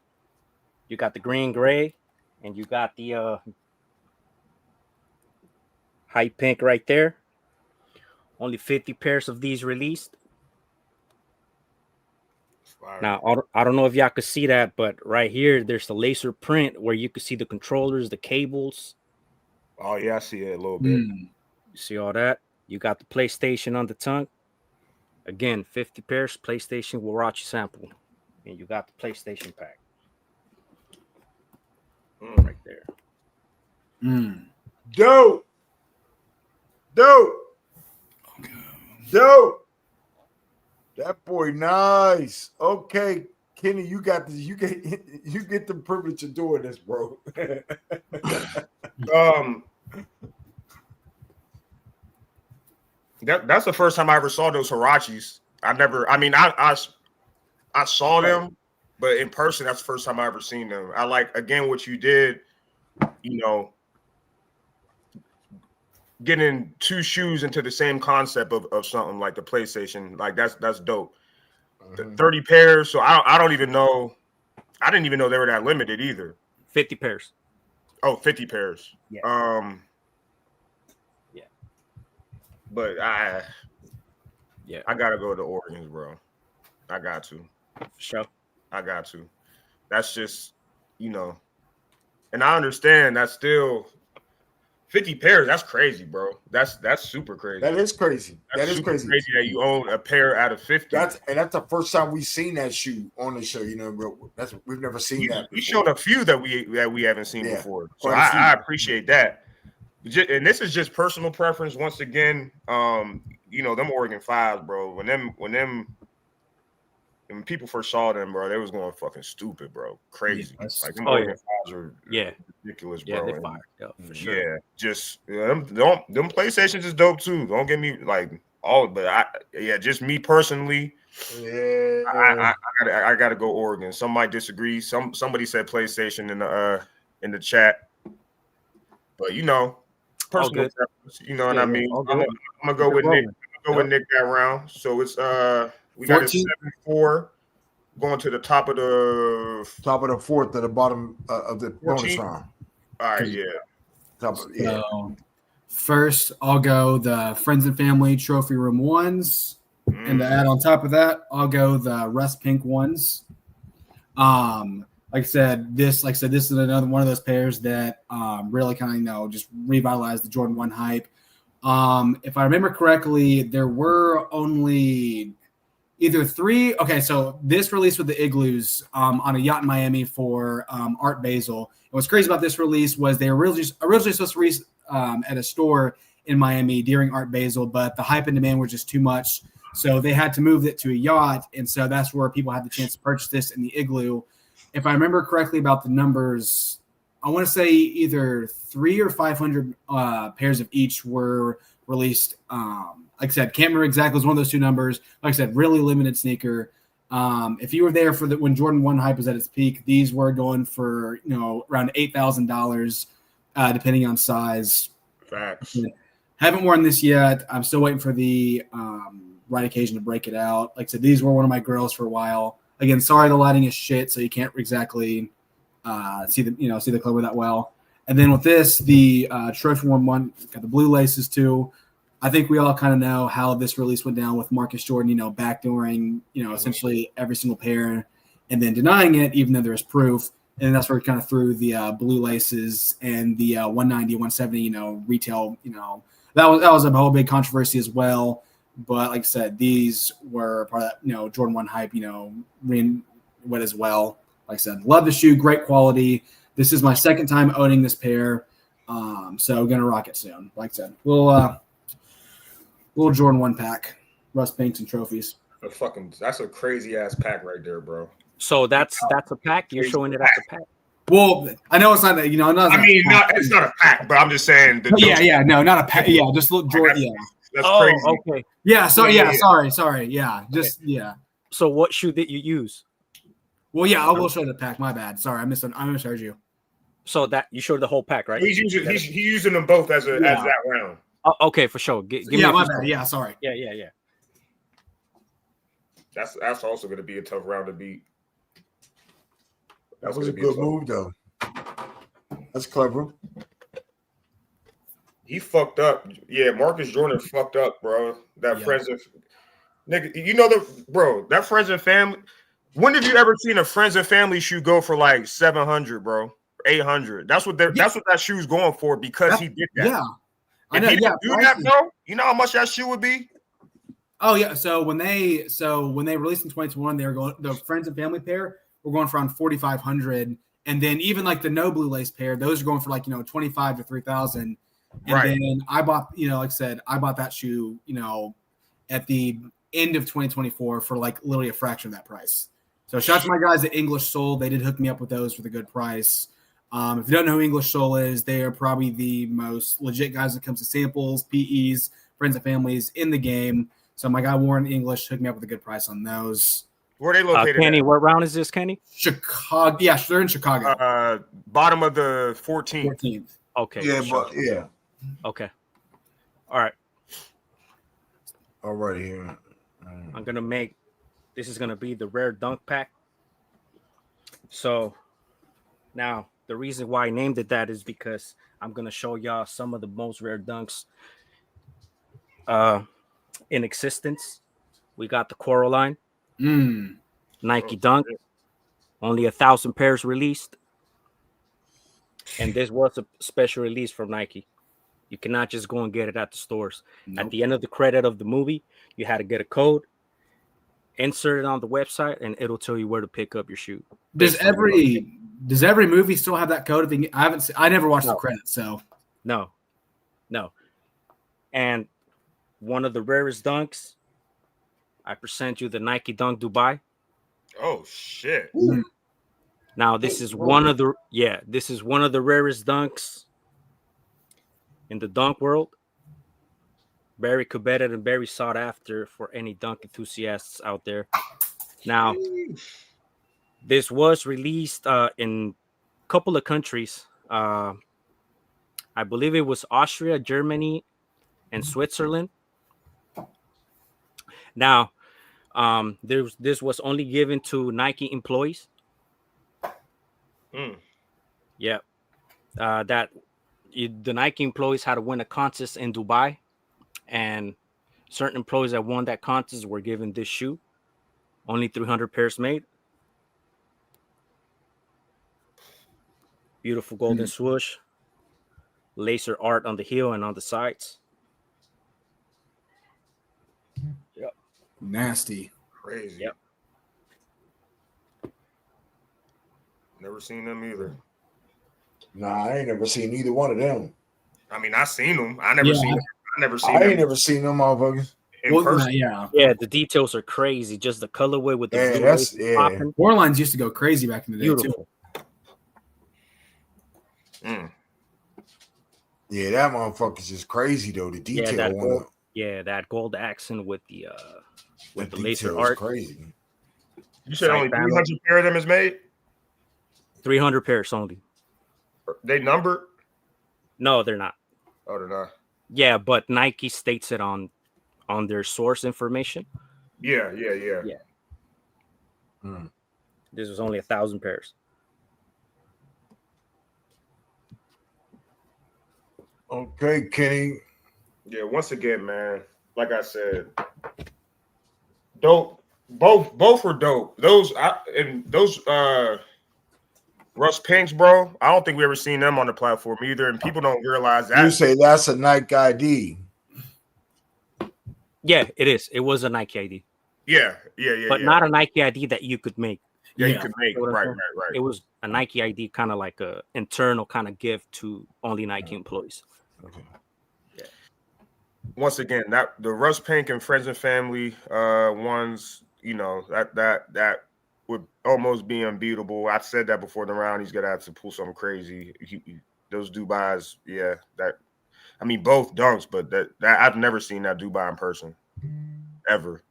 You got the green, gray, and you got the high pink right there. Only 50 pairs of these released. Now, I don't know if y'all could see that, but right here, there's the laser print where you can see the controllers, the cables. Oh, yeah, I see it a little bit. You see all that? You got the PlayStation on the tongue. Again, 50 pairs, PlayStation Warachi sample. And you got the PlayStation pack. Right there. Dope. That boy nice. Okay, Kenny, you got this. You get the privilege of doing this, bro. That's the first time I ever saw those Hirachis. I saw them, but in person, that's the first time I ever seen them. I like, again, what you did, getting two shoes into the same concept of something like the PlayStation. Like that's dope. The 30 pairs. So I don't even know. I didn't even know they were that limited either. 50 pairs. Oh, 50 pairs. Yeah. But I gotta go to Oregon's, bro. I got to. For sure. I got to. That's just, and I understand that's still 50 pairs. That's crazy, bro. That's super crazy. That is crazy. That is crazy that you own a pair out of 50. That's the first time we've seen that shoe on the show, bro. We've never seen that before. We showed a few that we haven't seen before. So I appreciate that. And this is just personal preference. Once again, them Oregon 5s, bro. When people first saw them, bro, they was going fucking stupid, bro. Crazy. Like them Oregon 5s are ridiculous, bro. Yeah, they fire. Yeah, for sure. Yeah, them PlayStations is dope too. Don't get me just me personally. Yeah, I gotta go Oregon. Some might disagree. Somebody said PlayStation in the chat, but personal preference. You know what I mean? I'm gonna go with Nick. With Nick that round. So it's we got a 7-4 going to the top of the fourth at the bottom of the 14? Bonus round. All right, So, first, I'll go the Friends and Family Trophy Room ones, and to add on top of that, I'll go the Rust Pink ones. Like I said, this is another one of those pairs that really kind of just revitalized the Jordan 1 hype. If I remember correctly, there were only either 3. Okay, so this release with the Igloos on a yacht in Miami for Art Basel. And what's crazy about this release was they were originally supposed to release at a store in Miami during Art Basel, but the hype and demand were just too much. So they had to move it to a yacht, and so that's where people had the chance to purchase this in the Igloo. If I remember correctly about the numbers, I want to say either 300 or 500 pairs of each were released. Like I said, can't remember exactly. It was one of those two numbers. Like I said, really limited sneaker. If you were there for when Jordan 1 hype was at its peak, these were going for around $8,000, depending on size. Facts. Haven't worn this yet. I'm still waiting for the right occasion to break it out. Like I said, these were one of my girls for a while. Again, sorry the lighting is shit, so you can't exactly see the color that well. And then with this, the Trophy one got the blue laces too. I think we all kind of know how this release went down with Marcus Jordan, backdooring, essentially every single pair and then denying it, even though there's proof. And that's where it kind of threw the blue laces and the 190, 170, retail, that was a whole big controversy as well. But like I said, these were part of that, Jordan 1 hype, went as well. Like I said, love the shoe, great quality. This is my second time owning this pair. So gonna rock it soon. Like I said, little Jordan 1 pack, Rust Pinks and trophies. That's a crazy ass pack right there, bro. So that's a pack. You're showing it as a pack. Well, I know it's not that, it's not a pack, but I'm just saying. No, not a pack. Yeah, just little Jordan. Yeah. That's crazy. Okay. Yeah. So sorry. Yeah. Just yeah. So what shoe did you use? Well, yeah, I will show the pack. My bad. Sorry, I misheard you. So that you showed the whole pack, right? He's using them both as that round. Oh, okay, for sure. Give me my bad. Yeah, sorry. Yeah. That's also going to be a tough round to beat. That was a good move, though. That's clever. He fucked up. Yeah, Marcus Jordan fucked up, bro. That friends and nigga, that friends and family. When have you ever seen a friends and family shoe go for like 700, bro? 800. That's what that shoe's going for because he did that. Yeah. If he didn't do that, bro, you know how much that shoe would be? Oh yeah. So when they released in 2021, they were going, the friends and family pair were going for around 4,500, and then even like the no blue lace pair, those are going for like 25 to 3,000. And then I bought, like I said, I bought that shoe, at the end of 2024 for like literally a fraction of that price. So shout out to my guys at English Soul. They did hook me up with those for the good price. If you don't know who English Soul is, they are probably the most legit guys when it comes to samples, PEs, friends and families in the game. So my guy Warren English hooked me up with a good price on those. Where are they located? Kenny, at? what round is this, Kenny? Chicago. Yeah, they're in Chicago. Bottom of the 14th. Okay. Yeah, but yeah. Okay. All right. All right here. I'm gonna make. This is gonna be the rare dunk pack. So now the reason why I named it that is because I'm gonna show y'all some of the most rare dunks in existence. We got the Coraline Nike Dunk, only 1,000 pairs released, and this was a special release from Nike. You cannot just go and get it at the stores. Nope. At the end of the credit of the movie, you had to get a code, insert it on the website, and it'll tell you where to pick up your shoe. Does every movie still have that code? I never watched the credits, so no. And one of the rarest dunks, I present you the Nike Dunk Dubai. Oh shit! Ooh. Now this is one of the rarest dunks in the dunk world. Very coveted and very sought after for any dunk enthusiasts out there. Now, this was released in a couple of countries. I believe it was Austria, Germany, and Switzerland. Now, this was only given to Nike employees. Yeah, the Nike employees had to win a contest in Dubai, and certain employees that won that contest were given this shoe. Only 300 pairs made. Beautiful golden swoosh, laser art on the heel and on the sides. Yep. Nasty. Crazy. Yep. Never seen them either. Nah, I ain't never seen either one of them. I mean, I seen them. I never seen them. I ain't never seen them motherfuckers. In person. Yeah, the details are crazy. Just the colorway with the blue popping. Warlines used to go crazy back in the day. Beautiful. Too. Yeah, that motherfucker's just crazy though. The detail that gold accent with the laser art. Art. Crazy. You said only 300 pair of them is made? 300 pairs only. They numbered? No, they're not. Oh, they're not. Yeah, but Nike states it on their source information. Yeah. This was only 1,000 pairs. Okay, Kenny. Yeah, once again, man, like I said, dope. Both were dope. Those Russ Pinks, bro. I don't think we ever seen them on the platform either, and people don't realize that. You say that's a Nike ID. Yeah, it is. It was a Nike ID. Yeah. But not a Nike ID that you could make. Yeah, you could make. Right. It was a Nike ID, kind of like a internal kind of gift to only Nike employees. Okay. Yeah. Once again, that the Russ Pink and Friends and Family ones, that would almost be unbeatable. I said that before the round. He's gonna have to pull something crazy. Those Dubais, yeah. Both dunks, but that I've never seen that Dubai in person, ever.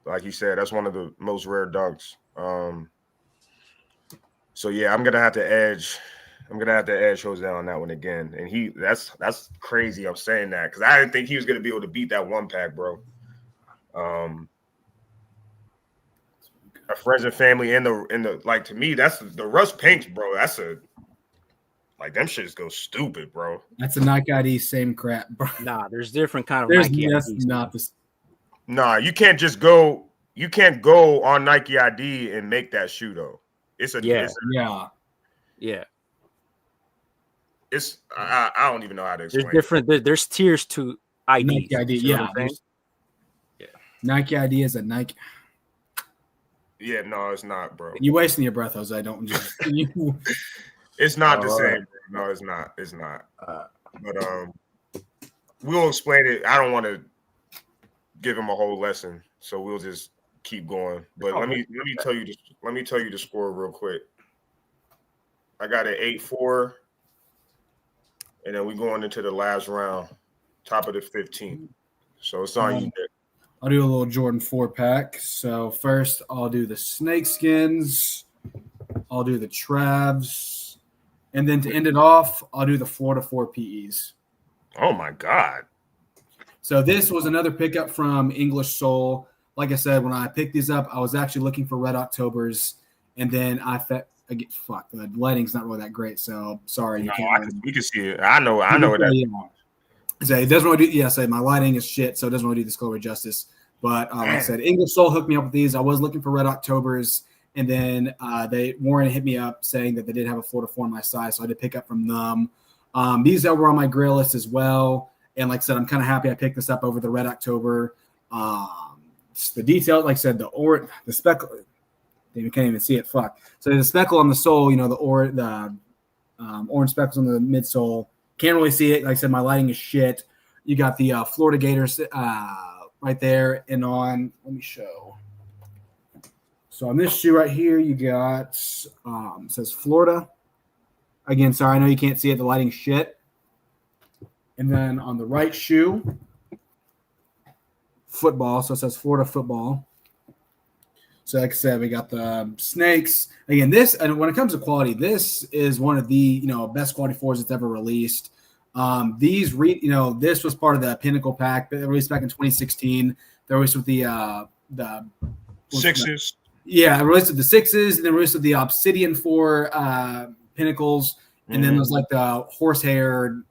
Like he said, that's one of the most rare dunks. So yeah, I'm gonna have to edge Jose on that one again. And that's crazy. I'm saying that because I didn't think he was gonna be able to beat that one pack, bro. a friends and family in the like to me, that's the Russ Pinks, bro. That's a like them shits go stupid, bro. That's a Nike ID, same crap, bro. Nah, there's different kind of There's Nike that's IDs. not this. Nah, you can't just go. You can't go on Nike ID and make that shoe though. It's a Yeah. It's Yeah. I don't even know how to There's explain. different. There's tiers to IDs. Nike ID, You see what yeah. I'm saying? Yeah. Nike ID is a Nike. Yeah, no, it's not, bro. You wasting your breath, Jose. Don't just. It's not the All right. same. Bro. No, it's not. It's not. But we'll explain it. I don't want to give him a whole lesson, so we'll just keep going. But let me tell you the score real quick. I got an 8-4, and then we going into the last round, top of the 15th. So it's on you, Nick. I'll do a little Jordan 4-pack. So first, I'll do the snakeskins. I'll do the Travs. And then to end it off, I'll do the Florida 4 PEs. Oh, my God. So this was another pickup from English Soul. Like I said, when I picked these up, I was actually looking for Red Octobers. And then the lighting's not really that great. So sorry. No, we can see it. I know what that is. So it doesn't really do, my lighting is shit, so it doesn't really do this color justice. But like I said, English Soul hooked me up with these. I was looking for Red Octobers, and then Warren hit me up saying that they did have a Florida 4 in my size, so I did pick up from them. These were on my grill list as well, and like I said, I'm kind of happy I picked this up over the Red October. The detail, like I said, the speckle, you can't even see it. Fuck. So the speckle on the sole, the orange speckles on the midsole. Can't really see it. Like I said, my lighting is shit. You got the Florida Gators right there. And let me show. So on this shoe right here, you got, it says Florida. Again, sorry, I know you can't see it. The lighting's shit. And then on the right shoe, football. So it says Florida football. So like I said, we got the snakes. Again, and when it comes to quality, this is one of the best quality 4s that's ever released. This was part of the Pinnacle pack, but released back in 2016. They're released with the Sixes. Yeah, released with the 6s, and then released with the Obsidian 4 Pinnacles, and then there's like the horsehair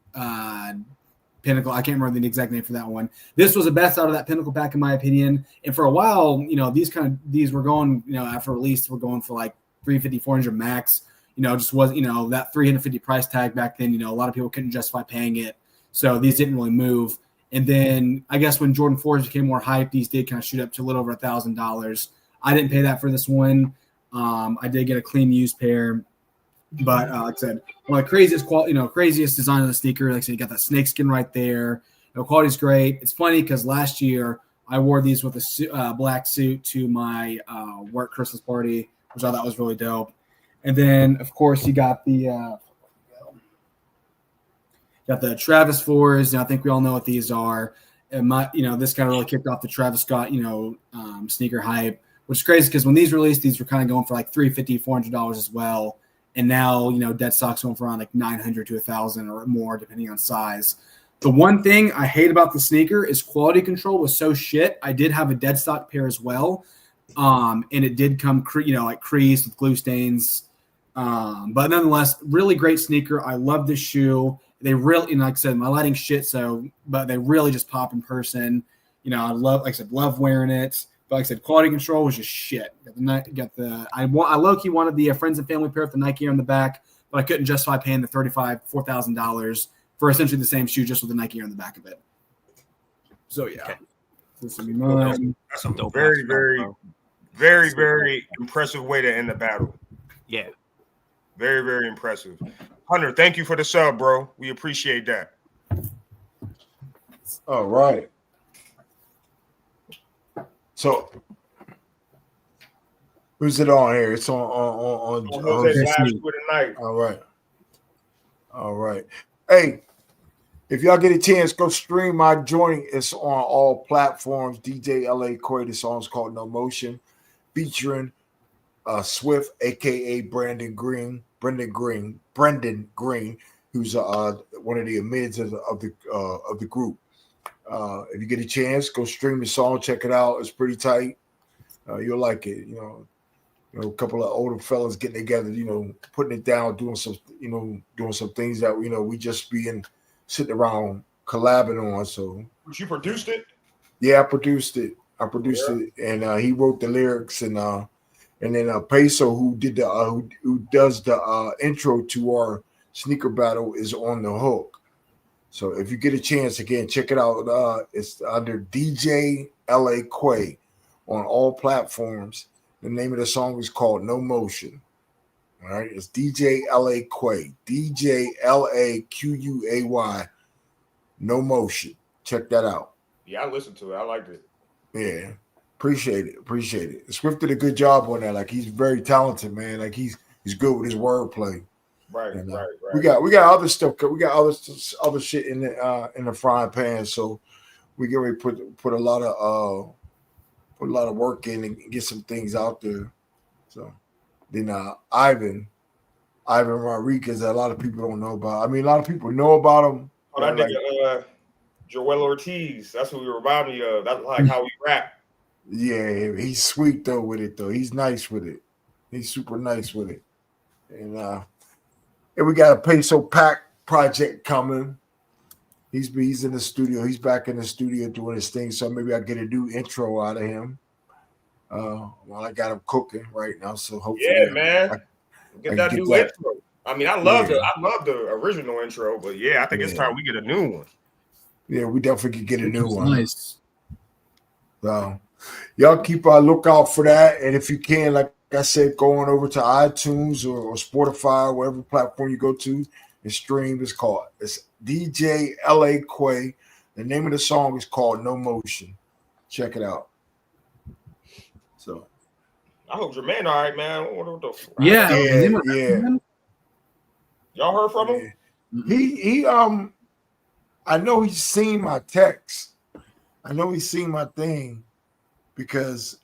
Pinnacle. I can't remember the exact name for that one. This was the best out of that Pinnacle pack, in my opinion. And for a while, these were going, after release, were going for like $350, $400 max. Just was, that $350 price tag back then. A lot of people couldn't justify paying it, so these didn't really move. And then I guess when Jordan 4s became more hype, these did kind of shoot up to a little over $1,000. I didn't pay that for this one. I did get a clean used pair. But like I said, one of the craziest design of the sneaker. Like I said, you got that snakeskin right there. The quality's great. It's funny because last year I wore these with a black suit to my work Christmas party, which I thought was really dope. And then, of course, you got the Travis 4s. I think we all know what these are. And this kind of really kicked off the Travis Scott, sneaker hype, which is crazy because when these released, these were kind of going for like $350, $400 as well. And now, dead stock's going for around like $900 to $1,000 or more, depending on size. The one thing I hate about the sneaker is quality control was so shit. I did have a dead stock pair as well. And it did come, like creased with glue stains. But nonetheless, really great sneaker. I love this shoe. They really, like I said, my lighting's shit. But they really just pop in person. I love wearing it. But like I said, quality control was just shit. I low-key wanted the friends and family pair with the Nike Air on the back, but I couldn't justify paying the $4,000 for essentially the same shoe just with the Nike Air on the back of it. So yeah, Okay. This will be mine. That's a very, very, very, very impressive way to end the battle. Yeah. Very, very impressive. Hunter, thank you for the sub, bro. We appreciate that. All right. So, who's it on here? It's on last for the night. All right. Hey, if y'all get a chance, go stream my joint. It's on all platforms. DJ LA Coy. The song's called No Motion, featuring Swift, aka Brendan Green, who's one of the mids of the group. If you get a chance, go stream the song, check it out. It's pretty tight. You'll like it. a couple of older fellas getting together, putting it down, doing some things that we just being sitting around collabing on. So But you produced it? yeah, I produced it. And he wrote the lyrics, and then Peso, who did the who does the intro to our sneaker battle, is on the hook. So if you get a chance, again, check it out. It's under DJ LA Quay on all platforms. The name of the song is called No Motion. All right, it's DJ LA Quay, DJ LAQUAY, No Motion. Check that out. Yeah, I listened to it. I liked it. Yeah, appreciate it. Swift did a good job on that. Like, he's very talented, man. Like, he's good with his wordplay. Right. We got other stuff. We got other shit in the frying pan. So we get ready to put a lot of work in and get some things out there. So then Ivan Rodriguez, that a lot of people don't know about. I mean, a lot of people know about him. Oh, that nigga, Joel Ortiz. That's what we remind me of. That's like how we rap. Yeah, he's sweet though with it though. He's nice with it. He's super nice with it. And we got a Peso Pack project coming. He's in the studio. He's back in the studio doing his thing. So maybe I'll get a new intro out of him. While I got him cooking right now. So hopefully, yeah, man, get that new intro. I mean, I love the original intro, but yeah, I think it's time we get a new one. Yeah, we definitely could get a new one. Nice. So y'all keep a lookout for that. And if you can, like I said, go on over to iTunes or Spotify, whatever platform you go to and stream. It's DJ LA Quay. The name of the song is called No Motion. Check it out. So I hope Jermaine all right, man. What the yeah. Y'all heard from him? He I know he's seen my text. I know he's seen my thing because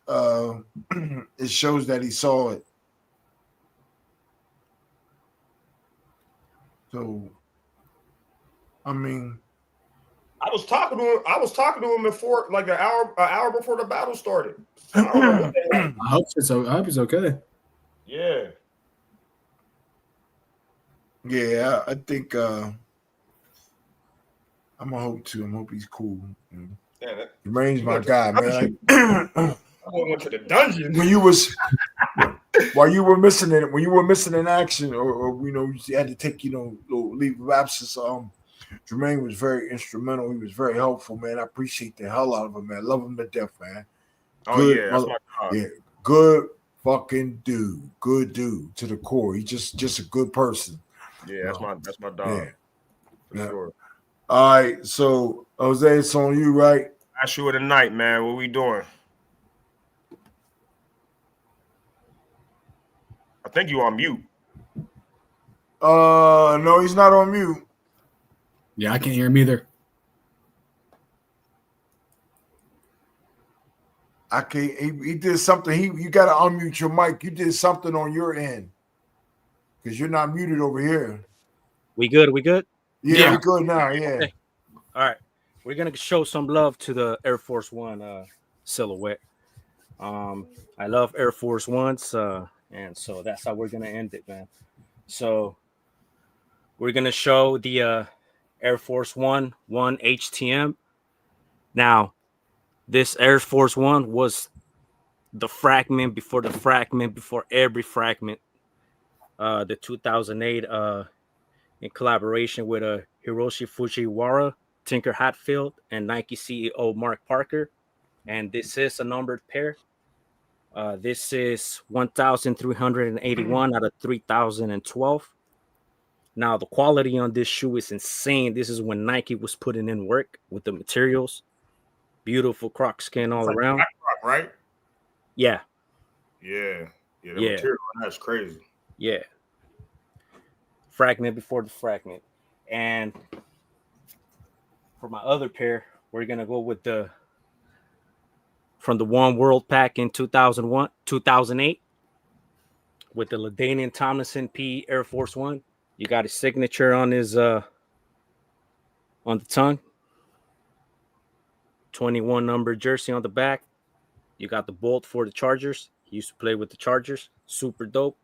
it shows that he saw it. So I mean, I was talking to him before, like an hour before the battle started. I don't know what they like. I hope it's okay. Yeah. Yeah, I think I'm gonna hope too. I hope he's cool. Yeah, Jermaine's my guy, man. I went to the dungeon when you were missing in action, or you had to take little leave of absence. Jermaine was very instrumental. He was very helpful, man. I appreciate the hell out of him, man. Love him to death, man. That's my God. Yeah, good fucking dude. Good dude to the core. He's just a good person. Yeah, that's my dog. Yeah. For sure. All right, so Jose, it's on you, right? I sure tonight, man. What we doing? I think you on mute. No, he's not on mute. Yeah, I can't hear him either. I can't. He did something. You got to unmute your mic. You did something on your end because you're not muted over here. We good? Yeah, we're good now. Yeah. Okay. All right. We're gonna show some love to the Air Force One silhouette. I love Air Force Ones, and so that's how we're gonna end it, man. So we're gonna show the Air Force One HTM. Now, this Air Force One was the fragment before every fragment. The 2008 in collaboration with Hiroshi Fujiwara, Tinker Hatfield, and Nike CEO Mark Parker. And this is a numbered pair. This is 1,381 out of 3,012. Now, the quality on this shoe is insane. This is when Nike was putting in work with the materials. Beautiful croc skin all around. Black croc, right? Yeah. Yeah. The material on that's crazy. Yeah. Fragment before the fragment. And for my other pair, we're going to go with from the One World Pack in 2008 with the LaDainian Tomlinson P Air Force One. You got his signature on his on the tongue. 21 number jersey on the back. You got the bolt for the Chargers. He used to play with the Chargers. Super dope.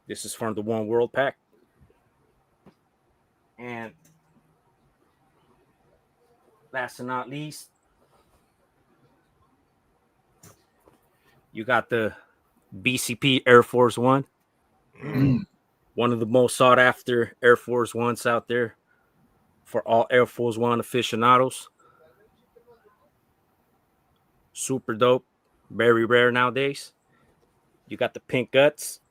This is from the One World pack. And last and not least, you got the BCP Air Force One. One of the most sought after Air Force Ones out there for all Air Force One aficionados. Super dope. Very rare nowadays. You got the pink guts.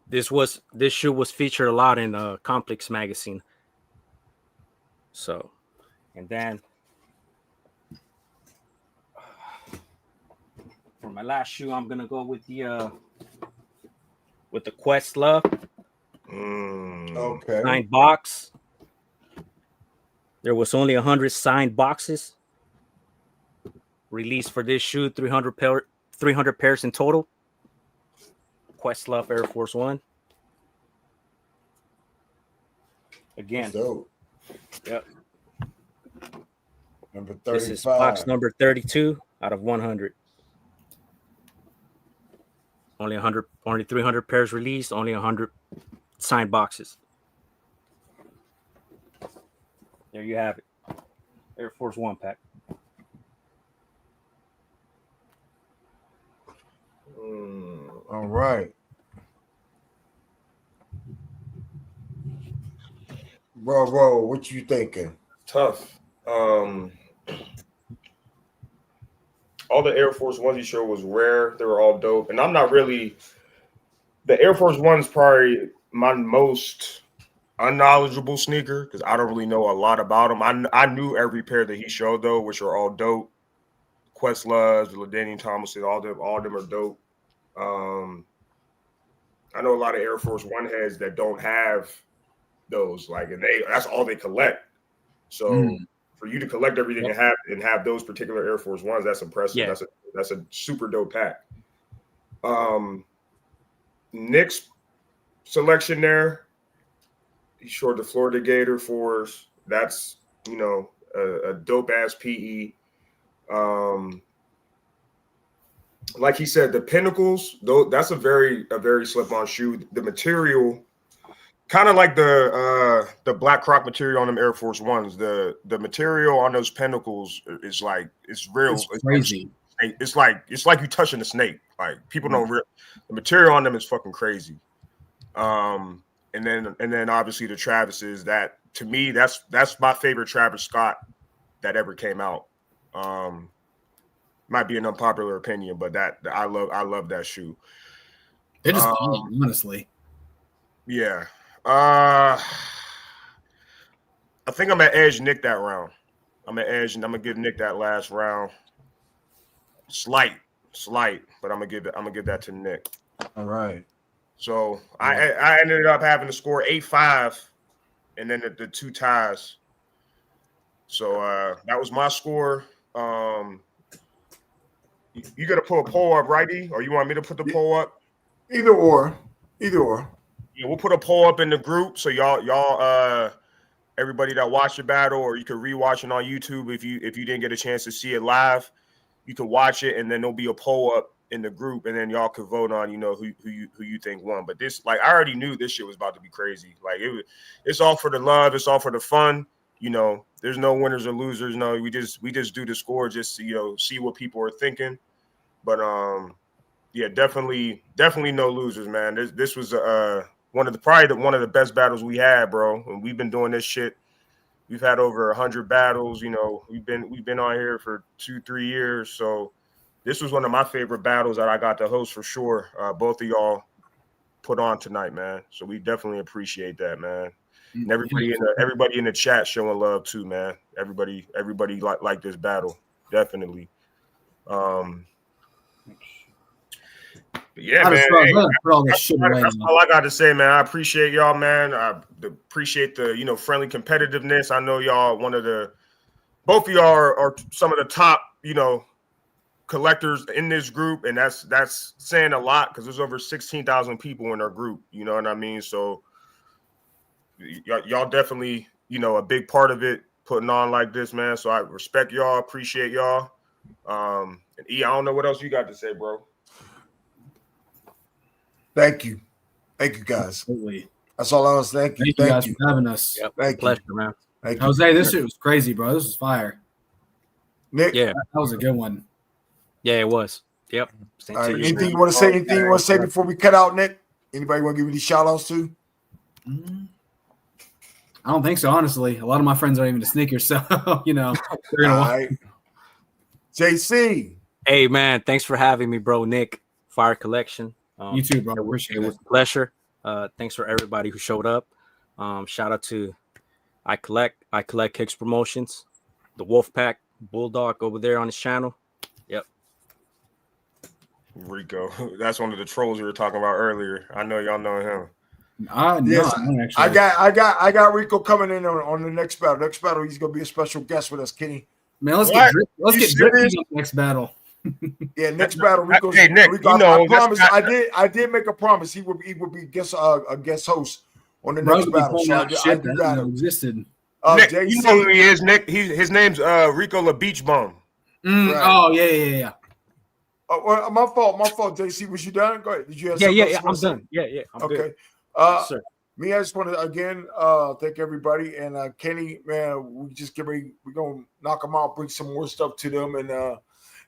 This shoe was featured a lot in Complex magazine. So, and then for my last shoe, I'm gonna go with the Questlove Okay. signed box. There was only 100 signed boxes released for this shoe. 300 pairs in total. Questlove Air Force One. Again. Dope. Yep. Number 35. This is box number 32 out of 100. Only 300 pairs released, only 100 signed boxes. There you have it. Air Force One pack. All right. Bro, what you thinking? Tough. All the Air Force Ones you showed was rare. They were all dope. And I'm not really the Air Force One's probably my most unknowledgeable sneaker because I don't really know a lot about them. I knew every pair that he showed though, which are all dope. Questloves, the LaDainian Tomlinson, all of them are dope. I know a lot of Air Force One heads that don't have those, like, and that's all they collect. So for you to collect everything and have those particular Air Force Ones, that's impressive. Yeah. That's a super dope pack. Nick's selection there, he showed the Florida Gator Force. That's, a dope ass PE. Like he said, the Pinnacles, though, that's a very slip-on shoe. The material, kind of like the Black Croc material on them Air Force Ones. The material on those Pinnacles is like, it's real. It's crazy. It's like you touching a snake. Like people don't the material on them is fucking crazy. And then obviously the Travis's, that to me that's my favorite Travis Scott that ever came out. Might be an unpopular opinion, but that I love that shoe. They're just honestly. Yeah. I think I'm at edge Nick that round. I'm at edge and I'm gonna give Nick that last round. Slight, but I'm gonna give that to Nick. All right. So I ended up having to score 8-5 and then the two ties. So that was my score. You got to pull a poll up, righty? Or you want me to put the poll up? Either or. Yeah, we'll put a poll up in the group so y'all everybody that watched the battle, or you can rewatch it on YouTube if you didn't get a chance to see it live, you can watch it and then there'll be a poll up in the group and then y'all can vote on who you think won. But this, like, I already knew this shit was about to be crazy. Like it's all for the love, it's all for the fun. There's no winners or losers. No, we just do the score just to, see what people are thinking. But yeah, definitely no losers, man. This was one of the best battles we had, bro. And we've been doing this shit. We've had over 100 battles. We've been on here for 2-3 years. So this was one of my favorite battles that I got to host for sure. Both of y'all put on tonight, man. So we definitely appreciate that, man. And everybody in the chat showing love too, man. Everybody like this battle, definitely. Yeah, man. That's all I got to say, man. I appreciate y'all, man. I appreciate the friendly competitiveness. I know y'all both of y'all are some of the top collectors in this group, and that's saying a lot because there's over 16,000 people in our group. You know what I mean? So. Y'all definitely, a big part of it, putting on like this, man. So I respect y'all, appreciate y'all. And E, I don't know what else you got to say, bro. Thank you guys. Absolutely. That's all I was. Thank you guys for having us. Yep. Thank Pleasure, you, man. Thank you. Jose, this shit was crazy, bro. This was fire. Nick. Yeah, that was a good one. Yeah, it was. Yep. All right. Anything you want to say? Anything you want to say before we cut out, Nick? Anybody want to give me these shout outs to? I don't think so, honestly. A lot of my friends aren't even to sneakers, so they're gonna All right. JC. Hey man, thanks for having me, bro. Nick, Fire Collection. You too, bro. Appreciate it. It was a pleasure. Thanks for everybody who showed up. Shout out to I Collect Kicks Promotions, the Wolfpack Bulldog over there on his channel. Yep. Rico, that's one of the trolls we were talking about earlier. I know y'all know him. Yes, I got Rico coming in on the next battle. Next battle, he's gonna be a special guest with us, Kenny. Man, let's get dripping on the next battle. Yeah, next battle, Rico. Hey Nick, Rico, I promise. I did make a promise. He would be a guest host on the next battle. So I do got him. Existed. Nick, JC. you know who he is, Nick. His name's Rico La Beach Bum. Right. Oh yeah. Well, my fault, JC. Was you done? Go ahead. Did you have Yeah. I'm done. Yeah. I'm okay. Good. Sir. Me, I just want to again thank everybody, and Kenny, man, we just we're gonna knock them out, bring some more stuff to them, and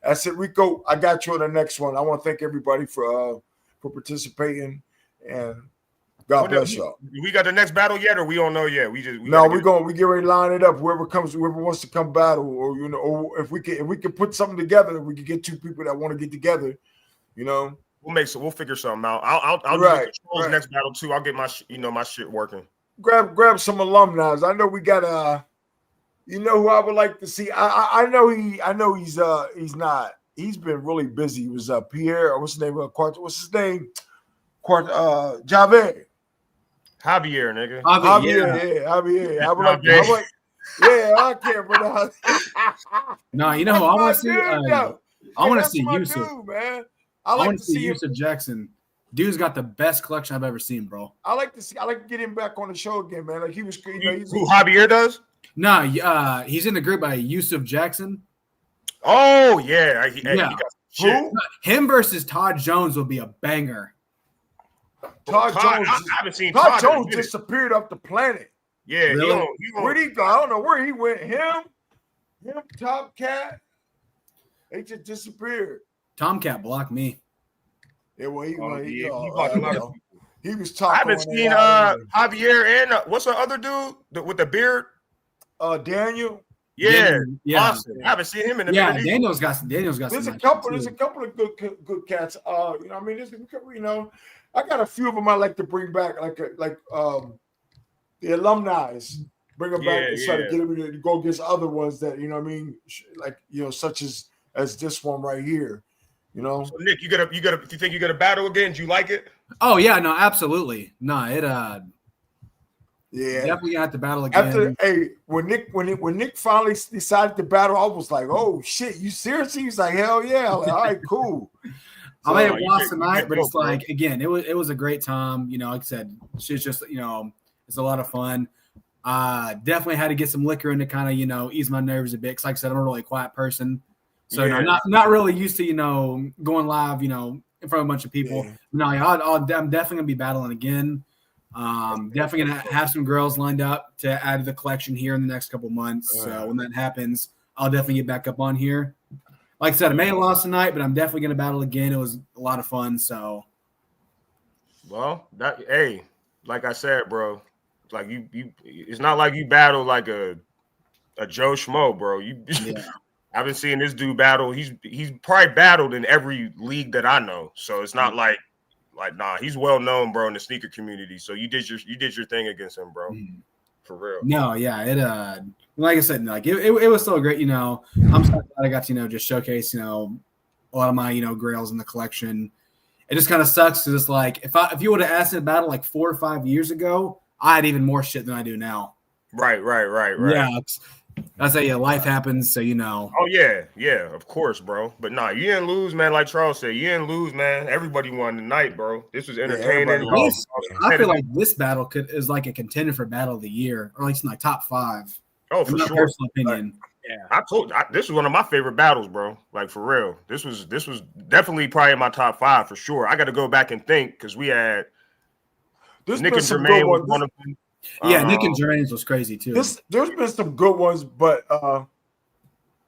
that's it. Rico, I got you on the next one. I want to thank everybody for participating, and God bless y'all. We got the next battle yet, or we don't know yet? We get ready to line it up. Whoever wants to come battle, or or if we can put something together, we can get two people that want to get together, We'll figure something out. I'll do the controls next battle too. I'll get my my shit working. Grab some alumni. I know we got who I would like to see. I know he's been really busy. He was Pierre. What's his name? Jair. Javier, nigga. Javier. I would like. I can't pronounce. No, you know who I want to see? I want to see Yusuf, man. I want to see Yusuf Jackson. Dude's got the best collection I've ever seen, bro. I like to get him back on the show again, man. Like he was. Who Javier does? No, he's in the group by Yusuf Jackson. Oh yeah, he got who? Him versus Todd Jones will be a banger. Todd Jones. I haven't seen Todd Jones disappeared off the planet. Yeah, really? Where'd he go? I don't know where he went. Him, Top Cat. They just disappeared. Tomcat blocked me. Yeah, well, he blocked a lot of people. He was talking. I haven't seen Javier and what's the other dude with the beard? Daniel. Yeah, Austin. I haven't seen him in a minute. Daniel's got There's a couple of good cats. I got a few of them I like to bring back, like the alumni. Bring them back and try to get them to go against other ones that such as this one right here. So Nick, you think you got a battle again? Do you like it? Oh yeah, no, absolutely. No, it definitely got to battle again. When Nick finally decided to battle, I was like, oh shit, you seriously? He's like, hell yeah. Like, all right, cool. I may have lost tonight, but it's like, again, it was a great time. Like I said, shit's just it's a lot of fun. Definitely had to get some liquor in to kind of ease my nerves a bit. Cause like I said, I'm a really quiet person. So not really used to going live in front of a bunch of people. Yeah. I'm definitely gonna be battling again. Definitely gonna have some girls lined up to add to the collection here in the next couple months. So when that happens, I'll definitely get back up on here. Like I said, I may have lost tonight, but I'm definitely gonna battle again. It was a lot of fun. So, well, like I said, bro, like you it's not like you battle like a Joe Schmo, bro. I've been seeing this dude battle. He's probably battled in every league that I know. So it's not like nah, he's well known, bro, in the sneaker community. So you did your thing against him, bro. For real. No, yeah, it like I said, like it was so great. I'm so glad I got to just showcase a lot of my grails in the collection. It just kind of sucks because it's like if you would have asked me to battle like 4 or 5 years ago, I had even more shit than I do now. Right. Yeah. I say life happens, so Oh yeah, of course, bro. But nah, you didn't lose, man. Like Charles said, you didn't lose, man. Everybody won tonight, bro. This was entertaining. I feel like this battle is like a contender for battle of the year, or at least in my top 5. Oh, for sure. Personal opinion. This was one of my favorite battles, bro. Like for real. This was definitely probably in my top 5 for sure. I got to go back and think because we had Nick and Jermaine was one of them. Yeah, Nick and Jermaine's was crazy too. There's been some good ones, but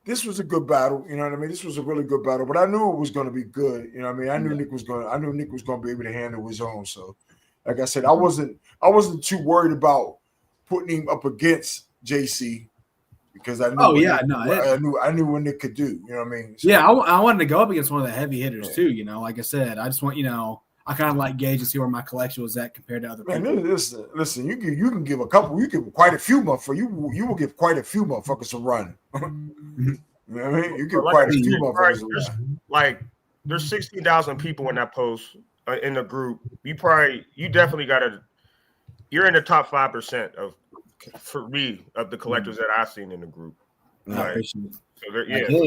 this was a good battle. You know what I mean? This was a really good battle, but I knew it was going to be good. You know what I mean? I knew Nick was going to be able to handle his own. So, like I said, I wasn't too worried about putting him up against JC because I knew I knew what Nick could do. You know what I mean? So, yeah, I wanted to go up against one of the heavy hitters too. You know, like I said, I just want I kind of like gauge and see where my collection was at compared to other people. Man, listen, you can give a couple, you give quite a few motherfuckers. You will give quite a few motherfuckers a run. You know what I mean? You give quite a few motherfuckers a run. Like there's 16,000 people in that post in the group. You definitely you're in the top 5% for me of the collectors that I've seen in the group. Like, so for sure.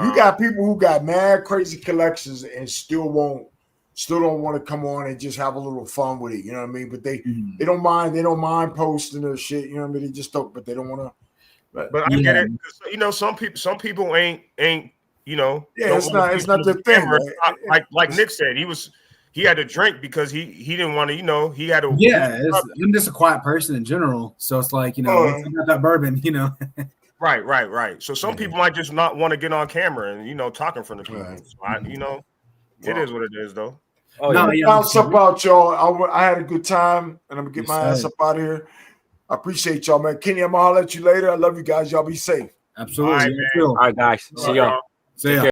You got people who got mad crazy collections and still don't want to come on and just have a little fun with it. You know what I mean? But they don't mind posting their shit. You know what I mean? They just don't, but they don't want to. But I get it. You know, some people ain't. You know, yeah, it's not their thing. Right? Like Nick said, he had to drink because he didn't want to. You know, he had to. Yeah, I'm just a quiet person in general, so it's like once I got that bourbon, Right. So some people might just not want to get on camera and talking from the people. Right. So it is what it is, though. Oh, bounce up out, y'all. I had a good time, and I'm gonna get my ass up out of here. I appreciate y'all, man. Kenny, I'm gonna holler at you later. I love you guys. Y'all be safe. Absolutely. All right, guys. See y'all. See ya.